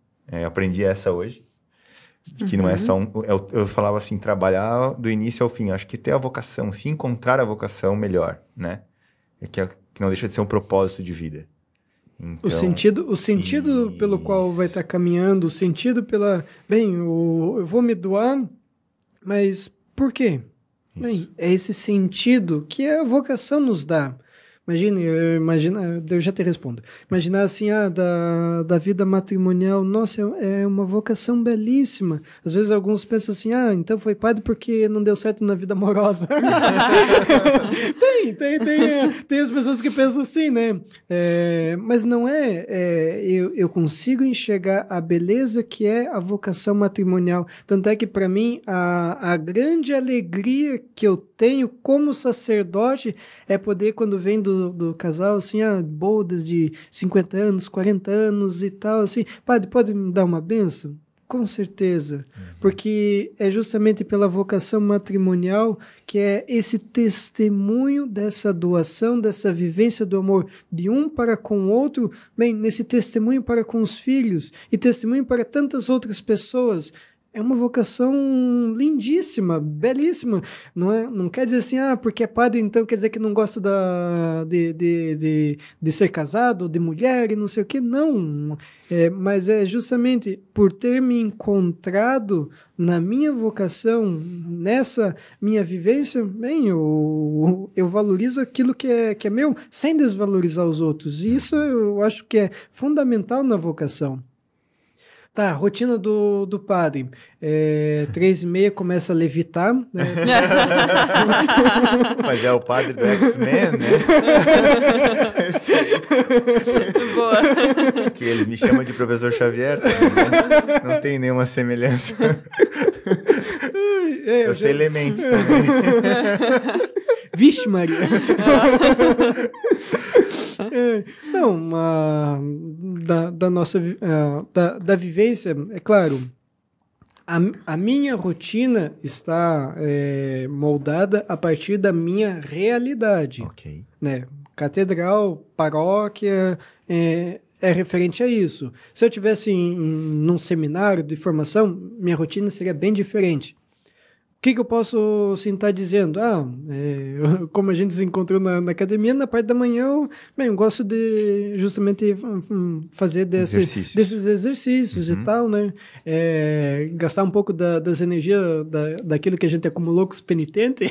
Aprendi essa hoje. Que não é só eu falava assim, trabalhar do início ao fim. Eu acho que ter a vocação, se encontrar a vocação, melhor, né? Que não deixa de ser um propósito de vida. Então, o sentido pelo qual vai estar caminhando, o sentido pela... Bem, eu vou me doar, mas por quê? Bem, é esse sentido que a vocação nos dá. Eu já te respondo. Imaginar assim, da vida matrimonial, nossa, é uma vocação belíssima. Às vezes alguns pensam assim, então foi padre porque não deu certo na vida amorosa. Tem as pessoas que pensam assim, né? Mas não eu consigo enxergar a beleza que é a vocação matrimonial. Tanto é que para mim, a grande alegria que eu tenho como sacerdote é poder, quando vem do casal, assim, bodas de 50 anos, 40 anos e tal, assim, padre, pode me dar uma bênção? Com certeza, porque é justamente pela vocação matrimonial que é esse testemunho dessa doação, dessa vivência do amor de um para com o outro, bem, nesse testemunho para com os filhos e testemunho para tantas outras pessoas. É uma vocação lindíssima, belíssima. Não quer dizer assim, porque é padre, então quer dizer que não gosta de ser casado, de mulher e não sei o quê. Não. Mas é justamente por ter me encontrado na minha vocação, nessa minha vivência, bem, eu valorizo aquilo que é meu, sem desvalorizar os outros. E isso eu acho que é fundamental na vocação. Tá, rotina do padre. 3h30 começa a levitar. Né? Mas é o padre do X-Men, né? Boa. Que eles me chamam de professor Xavier também, né? Não tem nenhuma semelhança. Eu sei elementos também. Vixe, Maria! Não, da nossa da vivência, é claro, a minha rotina está moldada a partir da minha realidade. Ok. Né? Catedral, paróquia, é referente a isso. Se eu tivesse num seminário de formação, minha rotina seria bem diferente. O que eu posso estar dizendo? Como a gente se encontrou na academia, na parte da manhã, eu gosto de justamente fazer desses exercícios e tal, né? Gastar um pouco das energias daquilo que a gente acumulou com os penitentes.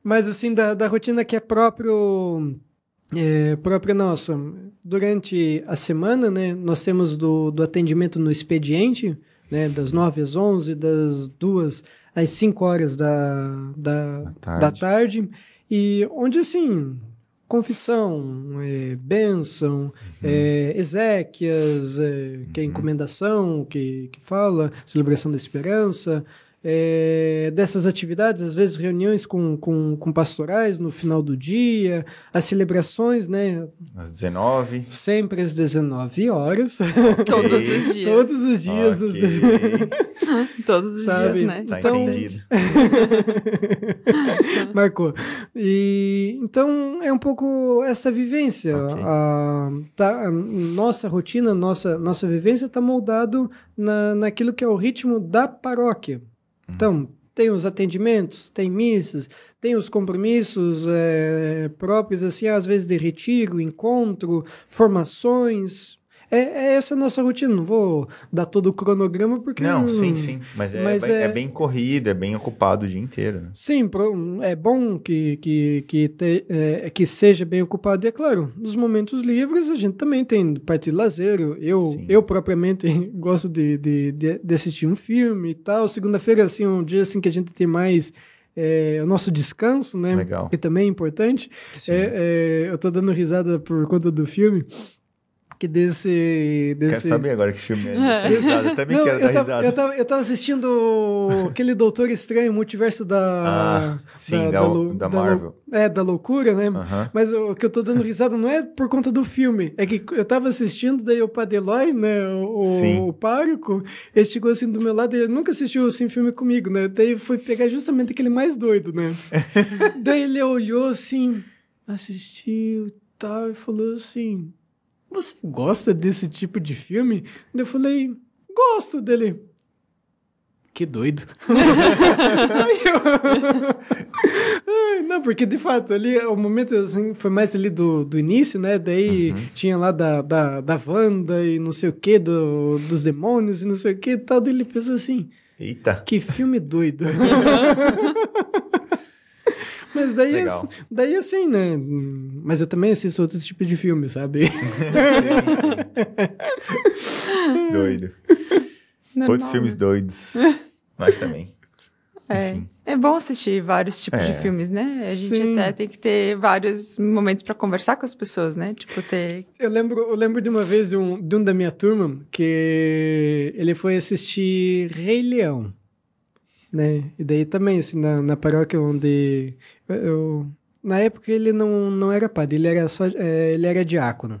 Mas, assim, da rotina que é própria nossa. Durante a semana, né, nós temos do atendimento no expediente, né, das 9 às 11, das 2 às 5 horas da tarde, e onde, assim, confissão, bênção, exéquias, que é encomendação, que fala, celebração da esperança, dessas atividades, às vezes reuniões com pastorais no final do dia, as celebrações, né? Às 19. Sempre às 19 horas. Okay. Todos os dias. Todos os dias. Okay. Todos os dias, né? Tá então... entendido. Marcou. E, então, é um pouco essa vivência. Okay. A nossa rotina, nossa vivência está moldado naquilo que é o ritmo da paróquia. Então, tem os atendimentos, tem missas, tem os compromissos próprios, assim, às vezes de retiro, encontro, formações. Essa a nossa rotina. Não vou dar todo o cronograma porque... Não, sim. Mas é bem corrido, é bem ocupado o dia inteiro. Né? Sim, é bom que seja bem ocupado. E é claro, nos momentos livres a gente também tem parte de lazer. Eu propriamente gosto de assistir um filme e tal. Segunda-feira, assim, um dia assim, que a gente tem mais... o nosso descanso, né? Legal. Que também é importante. Eu tô dando risada por conta do filme. Que desse... Quero saber agora que filme é risada. Eu também quero dar risada. Eu tava assistindo aquele Doutor Estranho, Multiverso da Marvel. Da loucura, né? Mas o que eu tô dando risada não é por conta do filme. É que eu tava assistindo, daí o Padre Eloy, né? O pároco, ele chegou assim do meu lado e ele nunca assistiu assim filme comigo, né? Daí foi pegar justamente aquele mais doido, né? Daí ele olhou assim, assistiu e tal, e falou assim... Você gosta desse tipo de filme? Eu falei, gosto dele. Que doido. Saiu. Não, porque de fato, ali, o momento assim, foi mais ali do início, né? Daí tinha lá da Wanda e não sei o que, dos demônios e não sei o que e tal. Daí ele pensou assim, eita, que filme doido. Mas daí assim, né? Mas eu também assisto outros tipos de filmes, sabe? Sim. Doido. Normal, outros filmes doidos. Mas também. É bom assistir vários tipos de filmes, né? A gente até tem que ter vários momentos para conversar com as pessoas, né? Tipo, ter... Eu lembro de uma vez de um da minha turma que ele foi assistir Rei Leão. Né? E daí também, assim, na paróquia onde na época ele não era padre, ele era diácono.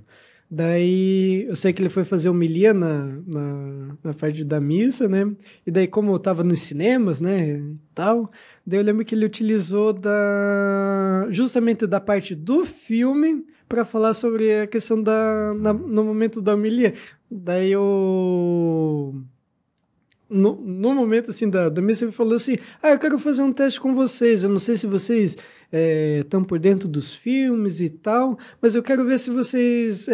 Daí eu sei que ele foi fazer homilia na parte da missa, né? E daí, como eu tava nos cinemas, né? E tal, daí eu lembro que ele utilizou justamente da parte do filme para falar sobre a questão no momento da homilia. Daí no momento, assim, da missa, ele falou assim, eu quero fazer um teste com vocês, eu não sei se vocês estão por dentro dos filmes e tal, mas eu quero ver se vocês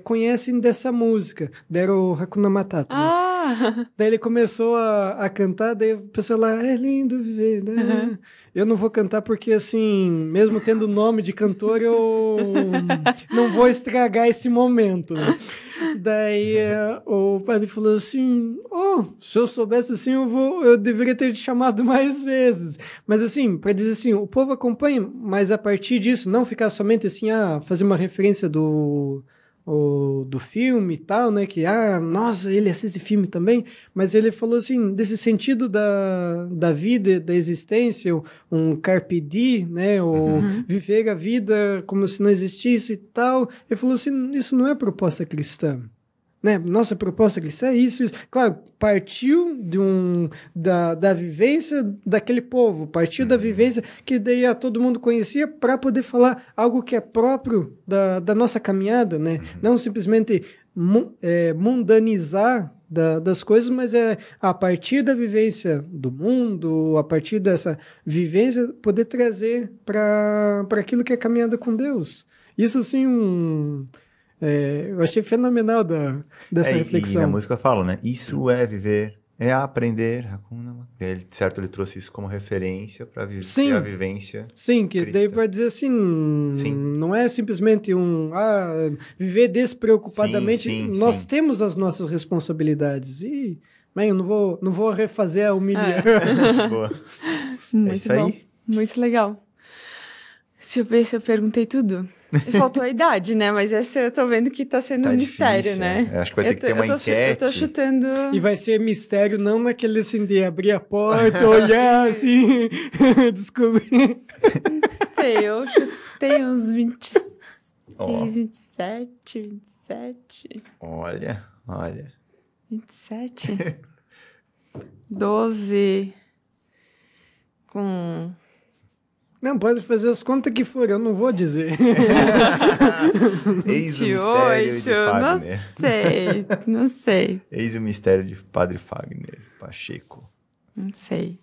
conhecem dessa música. Deram o Hakuna Matata, né? Daí ele começou a cantar, daí o pessoal lá, é lindo viver, né? Eu não vou cantar porque, assim, mesmo tendo o nome de cantor, eu não vou estragar esse momento, né? Daí o padre falou assim, se eu soubesse assim, eu deveria ter te chamado mais vezes. Mas assim, para dizer assim, o povo acompanha, mas a partir disso, não ficar somente assim, fazer uma referência do filme e tal, né, que, nossa, ele assiste filme também, mas ele falou assim, desse sentido da vida, da existência, um carpe diem, né, ou viver a vida como se não existisse e tal. Ele falou assim, isso não é proposta cristã. né? Nossa proposta cristã é isso. Claro, partiu da vivência daquele povo, partiu da vivência que daí todo mundo conhecia para poder falar algo que é próprio da nossa caminhada, né? Não simplesmente mundanizar das coisas, mas é a partir da vivência do mundo, a partir dessa vivência, poder trazer para aquilo que é caminhada com Deus. Isso, assim, eu achei fenomenal dessa reflexão. E na música fala, né? Isso é viver, é aprender. Certo, ele trouxe isso como referência para viver a vivência. Sim, que cristã. Daí vai dizer assim, não é simplesmente viver despreocupadamente. Nós temos as nossas responsabilidades. E, eu não vou refazer a humilhar. Boa. Muito isso bom. aí. Muito legal. Deixa eu ver se eu perguntei tudo. Faltou a idade, né? Mas essa eu tô vendo que tá sendo um mistério, difícil, né? Acho que vai ter que ter uma enquete. Eu tô chutando... E vai ser mistério, não naquele assim de abrir a porta, olhar assim, descobrir. Não sei, eu chutei uns 26, 27. Olha. 27? 12 com... Não, pode fazer as contas que for, eu não vou dizer. Eis o mistério de Fagner. Não sei. Eis o mistério de Padre Fagner Pacheco. Não sei.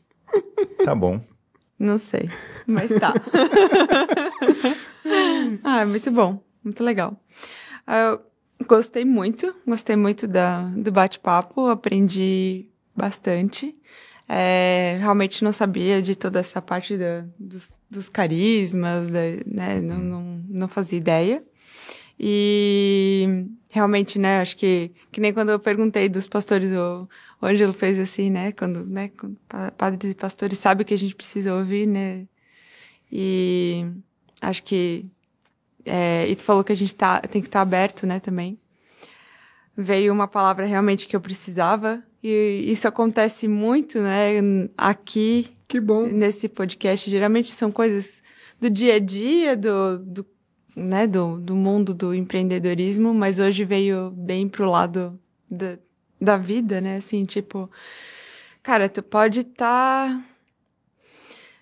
Tá bom. Não sei, mas tá. Muito bom, muito legal. Eu gostei muito do bate-papo, aprendi bastante. Realmente não sabia de toda essa parte dos carismas, né? Não fazia ideia. E realmente, né? Acho que nem quando eu perguntei dos pastores, o Ângelo fez assim, né? Quando padres e pastores sabem o que a gente precisa ouvir, né? E acho que... e tu falou que a gente tem que estar aberto, né? Também. Veio uma palavra realmente que eu precisava. E isso acontece muito, né, aqui, que bom. Nesse podcast. Geralmente são coisas do dia a dia, do mundo do empreendedorismo, mas hoje veio bem pro lado da vida, né, assim, tipo, cara, tu pode estar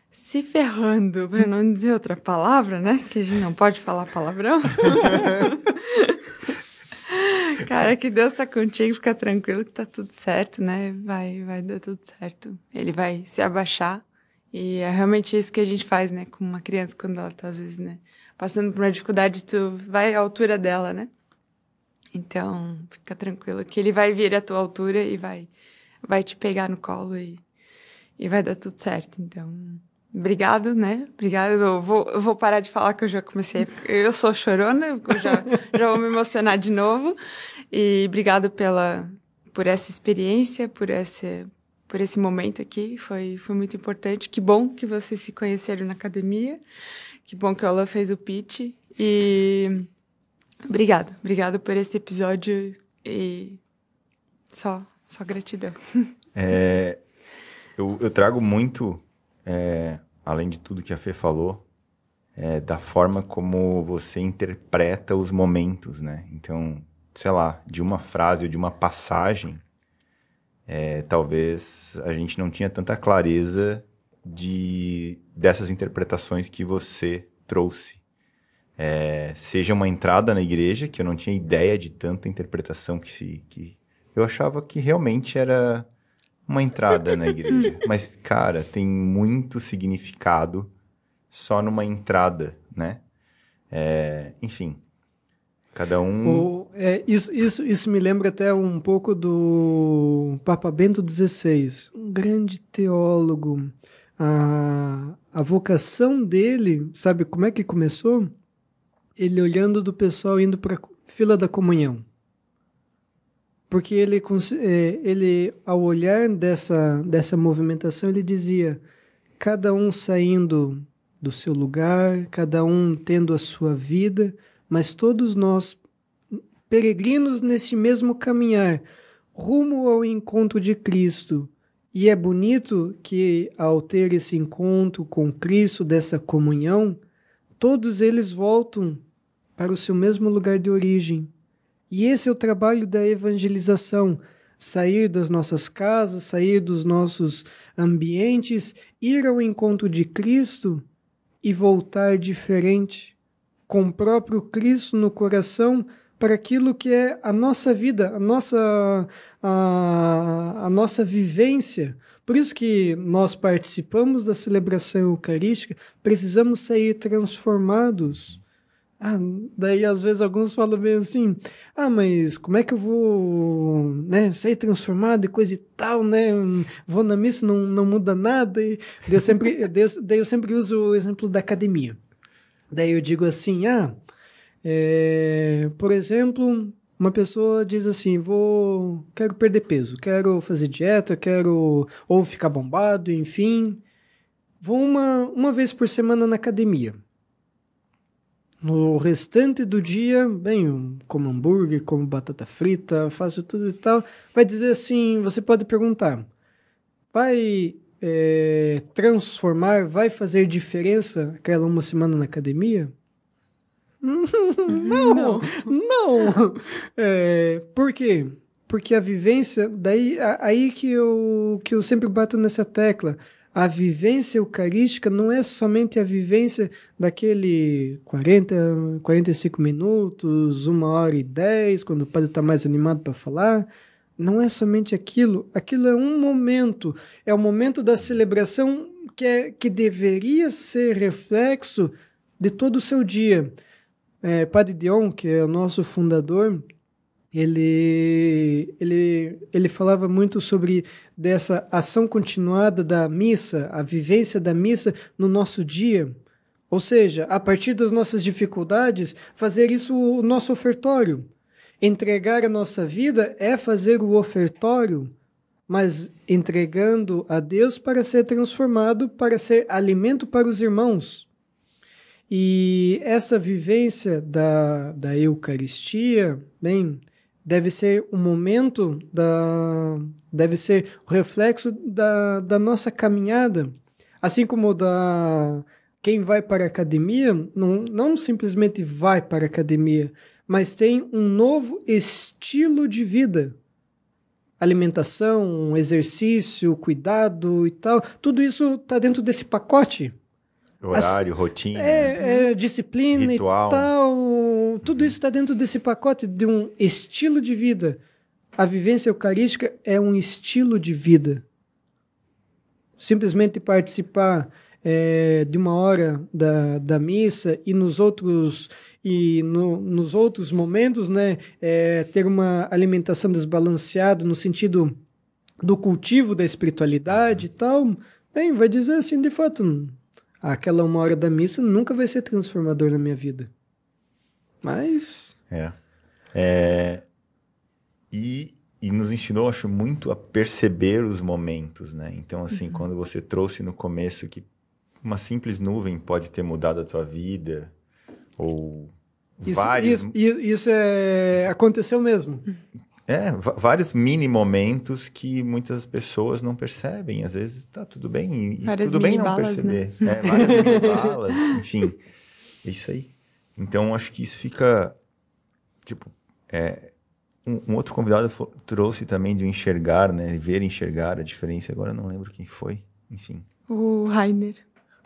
se ferrando, pra não dizer outra palavra, né, que a gente não pode falar palavrão. Cara, que Deus tá contigo, fica tranquilo que tá tudo certo, né? Vai dar tudo certo. Ele vai se abaixar. E é realmente isso que a gente faz, né? Com uma criança, quando ela tá, às vezes, né? Passando por uma dificuldade, tu vai à altura dela, né? Então, fica tranquilo que ele vai vir à tua altura e vai te pegar no colo e vai dar tudo certo. Então, obrigado, né? Obrigado. Eu vou parar de falar que eu já comecei. Eu sou chorona, eu já vou me emocionar de novo. E obrigado por essa experiência, por esse momento aqui. Foi muito importante. Que bom que vocês se conheceram na academia. Que bom que a Ola fez o pitch. E obrigado por esse episódio. E só gratidão. Eu trago muito... além de tudo que a Fê falou, da forma como você interpreta os momentos, né? Então, sei lá, de uma frase ou de uma passagem, talvez a gente não tinha tanta clareza dessas interpretações que você trouxe. Seja uma entrada na igreja, que eu não tinha ideia de tanta interpretação que eu achava que realmente era... uma entrada na igreja. Mas, cara, tem muito significado só numa entrada, né? Enfim, cada um... Isso me lembra até um pouco do Papa Bento XVI, um grande teólogo. A vocação dele, sabe como é que começou? Ele olhando do pessoal indo para a fila da comunhão. Porque ele, ao olhar dessa movimentação, ele dizia, cada um saindo do seu lugar, cada um tendo a sua vida, mas todos nós peregrinos nesse mesmo caminhar, rumo ao encontro de Cristo. E é bonito que, ao ter esse encontro com Cristo, dessa comunhão, todos eles voltam para o seu mesmo lugar de origem. E esse é o trabalho da evangelização. Sair das nossas casas, sair dos nossos ambientes, ir ao encontro de Cristo e voltar diferente, com o próprio Cristo no coração, para aquilo que é a nossa vida, a nossa vivência. Por isso que nós participamos da celebração eucarística, precisamos sair transformados. Daí às vezes alguns falam bem assim, mas como é que eu vou, né, sair transformado e coisa e tal, né? Vou na missa, não muda nada. E daí eu sempre uso o exemplo da academia. Daí eu digo assim, por exemplo, uma pessoa diz assim, quero perder peso, quero fazer dieta, quero ou ficar bombado, enfim. Vou uma vez por semana na academia. No restante do dia, eu como hambúrguer, como batata frita, faço tudo e tal. Vai dizer assim, você pode perguntar, vai transformar, vai fazer diferença aquela uma semana na academia? Não. Por quê? Porque a vivência, aí que eu sempre bato nessa tecla. A vivência eucarística não é somente a vivência daquele 45 minutos, 1h10, quando o padre está mais animado para falar. Não é somente aquilo. Aquilo é um momento. É o momento da celebração que deveria ser reflexo de todo o seu dia. Padre Dion, que é o nosso fundador, ele falava muito sobre dessa ação continuada da missa, a vivência da missa no nosso dia. Ou seja, a partir das nossas dificuldades, fazer isso o nosso ofertório. Entregar a nossa vida é fazer o ofertório, mas entregando a Deus para ser transformado, para ser alimento para os irmãos. E essa vivência da Eucaristia, deve ser um momento, deve ser o reflexo da nossa caminhada. Assim como quem vai para a academia, não simplesmente vai para a academia, mas tem um novo estilo de vida. Alimentação, exercício, cuidado e tal, tudo isso está dentro desse pacote. Horário, rotina. Disciplina ritual. E tal. Tudo isso está dentro desse pacote de um estilo de vida. A vivência eucarística é um estilo de vida. Simplesmente participar de uma hora da missa e nos outros momentos, né, ter uma alimentação desbalanceada no sentido do cultivo da espiritualidade e tal, vai dizer assim, de fato, aquela 1 hora da missa nunca vai ser transformador na minha vida. Mas... E nos ensinou, acho, muito a perceber os momentos, né? Então, assim, quando você trouxe no começo que uma simples nuvem pode ter mudado a tua vida, ou vários... Isso aconteceu mesmo. Vários mini momentos que muitas pessoas não percebem. Às vezes tá tudo bem, e tudo bem não perceber. Né? Várias mini balas, enfim. É isso aí. Então, acho que isso fica... Tipo, um outro convidado trouxe também de enxergar, né? Ver e enxergar a diferença. Agora eu não lembro quem foi. Enfim. O Rainer.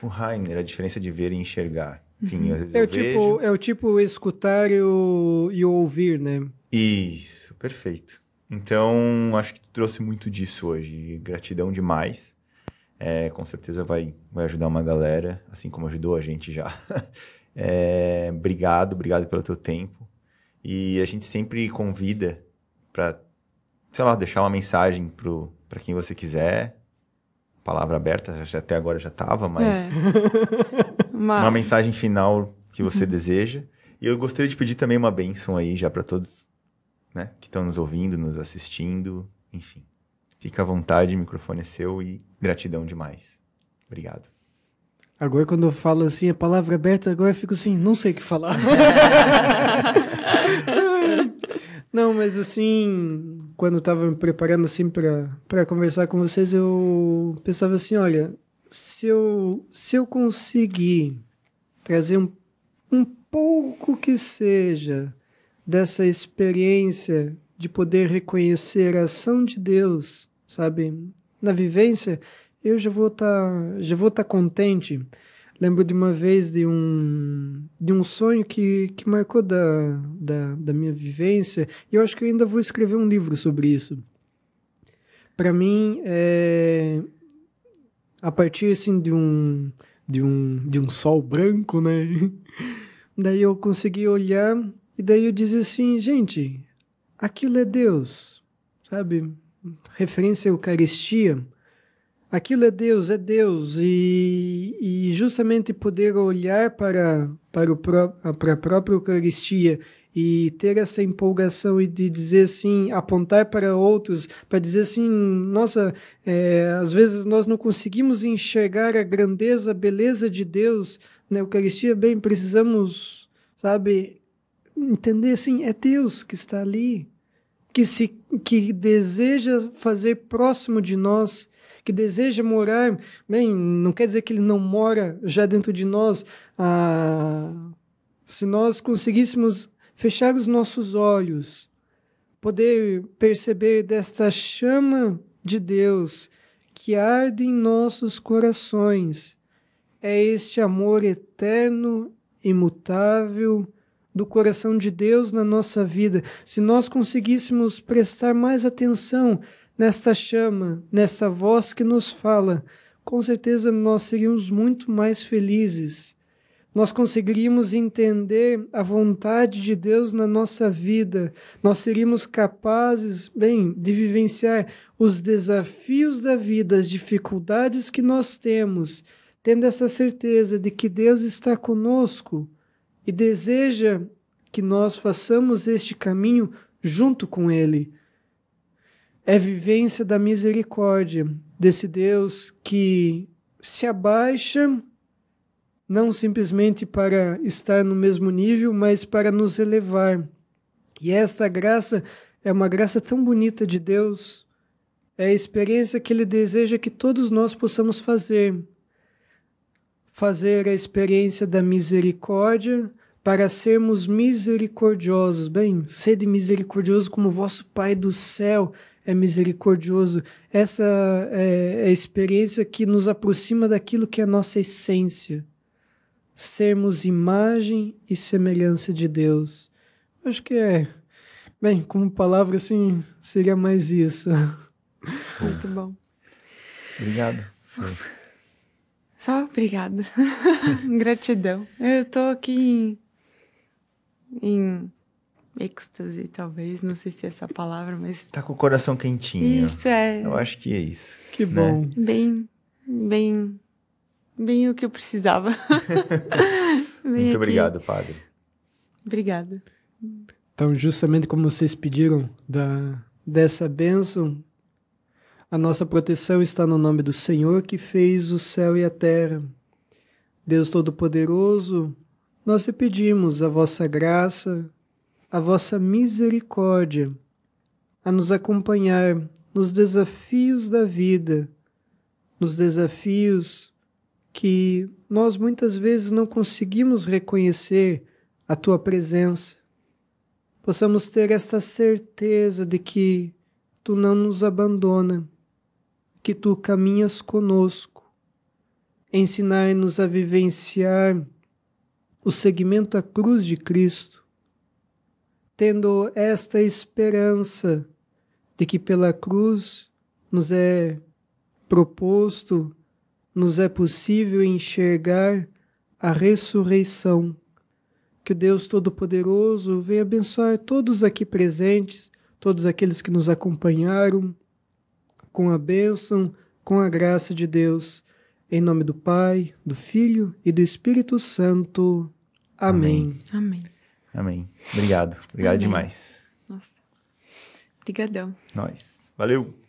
O Rainer, a diferença de ver e enxergar. Enfim, às vezes eu vejo... É o tipo escutar e o ouvir, né? Isso, perfeito. Então, acho que tu trouxe muito disso hoje. Gratidão demais. Com certeza vai ajudar uma galera, assim como ajudou a gente já. Obrigado pelo teu tempo. E a gente sempre convida para, sei lá, deixar uma mensagem para quem você quiser. Palavra aberta, até agora já estava, mas... Uma mensagem final que você deseja. E eu gostaria de pedir também uma bênção aí já para todos, né, que estão nos ouvindo, nos assistindo, enfim. Fica à vontade, o microfone é seu e gratidão demais. Obrigado. Agora, quando eu falo assim, a palavra aberta, agora eu fico assim, não sei o que falar. Não, mas assim, quando eu estava me preparando assim para conversar com vocês, eu pensava assim, olha, se eu conseguir trazer um pouco que seja dessa experiência de poder reconhecer a ação de Deus, sabe? Na vivência, eu já vou estar contente. Lembro de uma vez de um sonho que marcou da minha vivência, e eu acho que eu ainda vou escrever um livro sobre isso. Para mim, a partir assim, de um sol branco, né? Daí eu consegui olhar, e daí eu dizia assim, gente, aquilo é Deus, sabe? Referência à Eucaristia. Aquilo é Deus, e justamente poder olhar para a própria Eucaristia e ter essa empolgação e de dizer assim, apontar para outros, para dizer assim, nossa, às vezes nós não conseguimos enxergar a grandeza, a beleza de Deus na Eucaristia, bem, precisamos, sabe, entender assim, é Deus que está ali, que deseja fazer próximo de nós, que deseja morar, bem, não quer dizer que ele não mora já dentro de nós. Se nós conseguíssemos fechar os nossos olhos, poder perceber desta chama de Deus que arde em nossos corações, é este amor eterno, imutável, do coração de Deus na nossa vida. Se nós conseguíssemos prestar mais atenção nesta chama, nessa voz que nos fala, com certeza nós seríamos muito mais felizes. Nós conseguiríamos entender a vontade de Deus na nossa vida. Nós seríamos capazes, bem, de vivenciar os desafios da vida, as dificuldades que nós temos, tendo essa certeza de que Deus está conosco e deseja que nós façamos este caminho junto com Ele. É vivência da misericórdia desse Deus que se abaixa, não simplesmente para estar no mesmo nível, mas para nos elevar. E esta graça é uma graça tão bonita de Deus, é a experiência que Ele deseja que todos nós possamos fazer. Fazer a experiência da misericórdia para sermos misericordiosos. Bem, sede misericordioso como vosso Pai do céu é misericordioso. Essa é a experiência que nos aproxima daquilo que é a nossa essência. Sermos imagem e semelhança de Deus. Acho que bem, como palavra assim, seria mais isso. Muito bom. Obrigado. Só obrigado. Gratidão. Eu tô aqui em êxtase, talvez, não sei se é essa palavra, mas... Tá com o coração quentinho. Isso, é. Eu acho que é isso. Que bom. Bem o que eu precisava. Muito obrigado, Padre. Obrigada. Então, justamente como vocês pediram dessa bênção, a nossa proteção está no nome do Senhor que fez o céu e a terra. Deus Todo-Poderoso, nós te pedimos a vossa graça, a vossa misericórdia, a nos acompanhar nos desafios da vida, nos desafios que nós muitas vezes não conseguimos reconhecer a tua presença. Possamos ter esta certeza de que tu não nos abandona, que tu caminhas conosco. Ensinai-nos a vivenciar o seguimento à cruz de Cristo, tendo esta esperança de que pela cruz nos é proposto, nos é possível enxergar a ressurreição. Que o Deus Todo-Poderoso venha abençoar todos aqui presentes, todos aqueles que nos acompanharam, com a bênção, com a graça de Deus. Em nome do Pai, do Filho e do Espírito Santo. Amém. Amém. Amém. Obrigado. Obrigado Amém. demais. Nossa. Obrigadão. Nós. Valeu.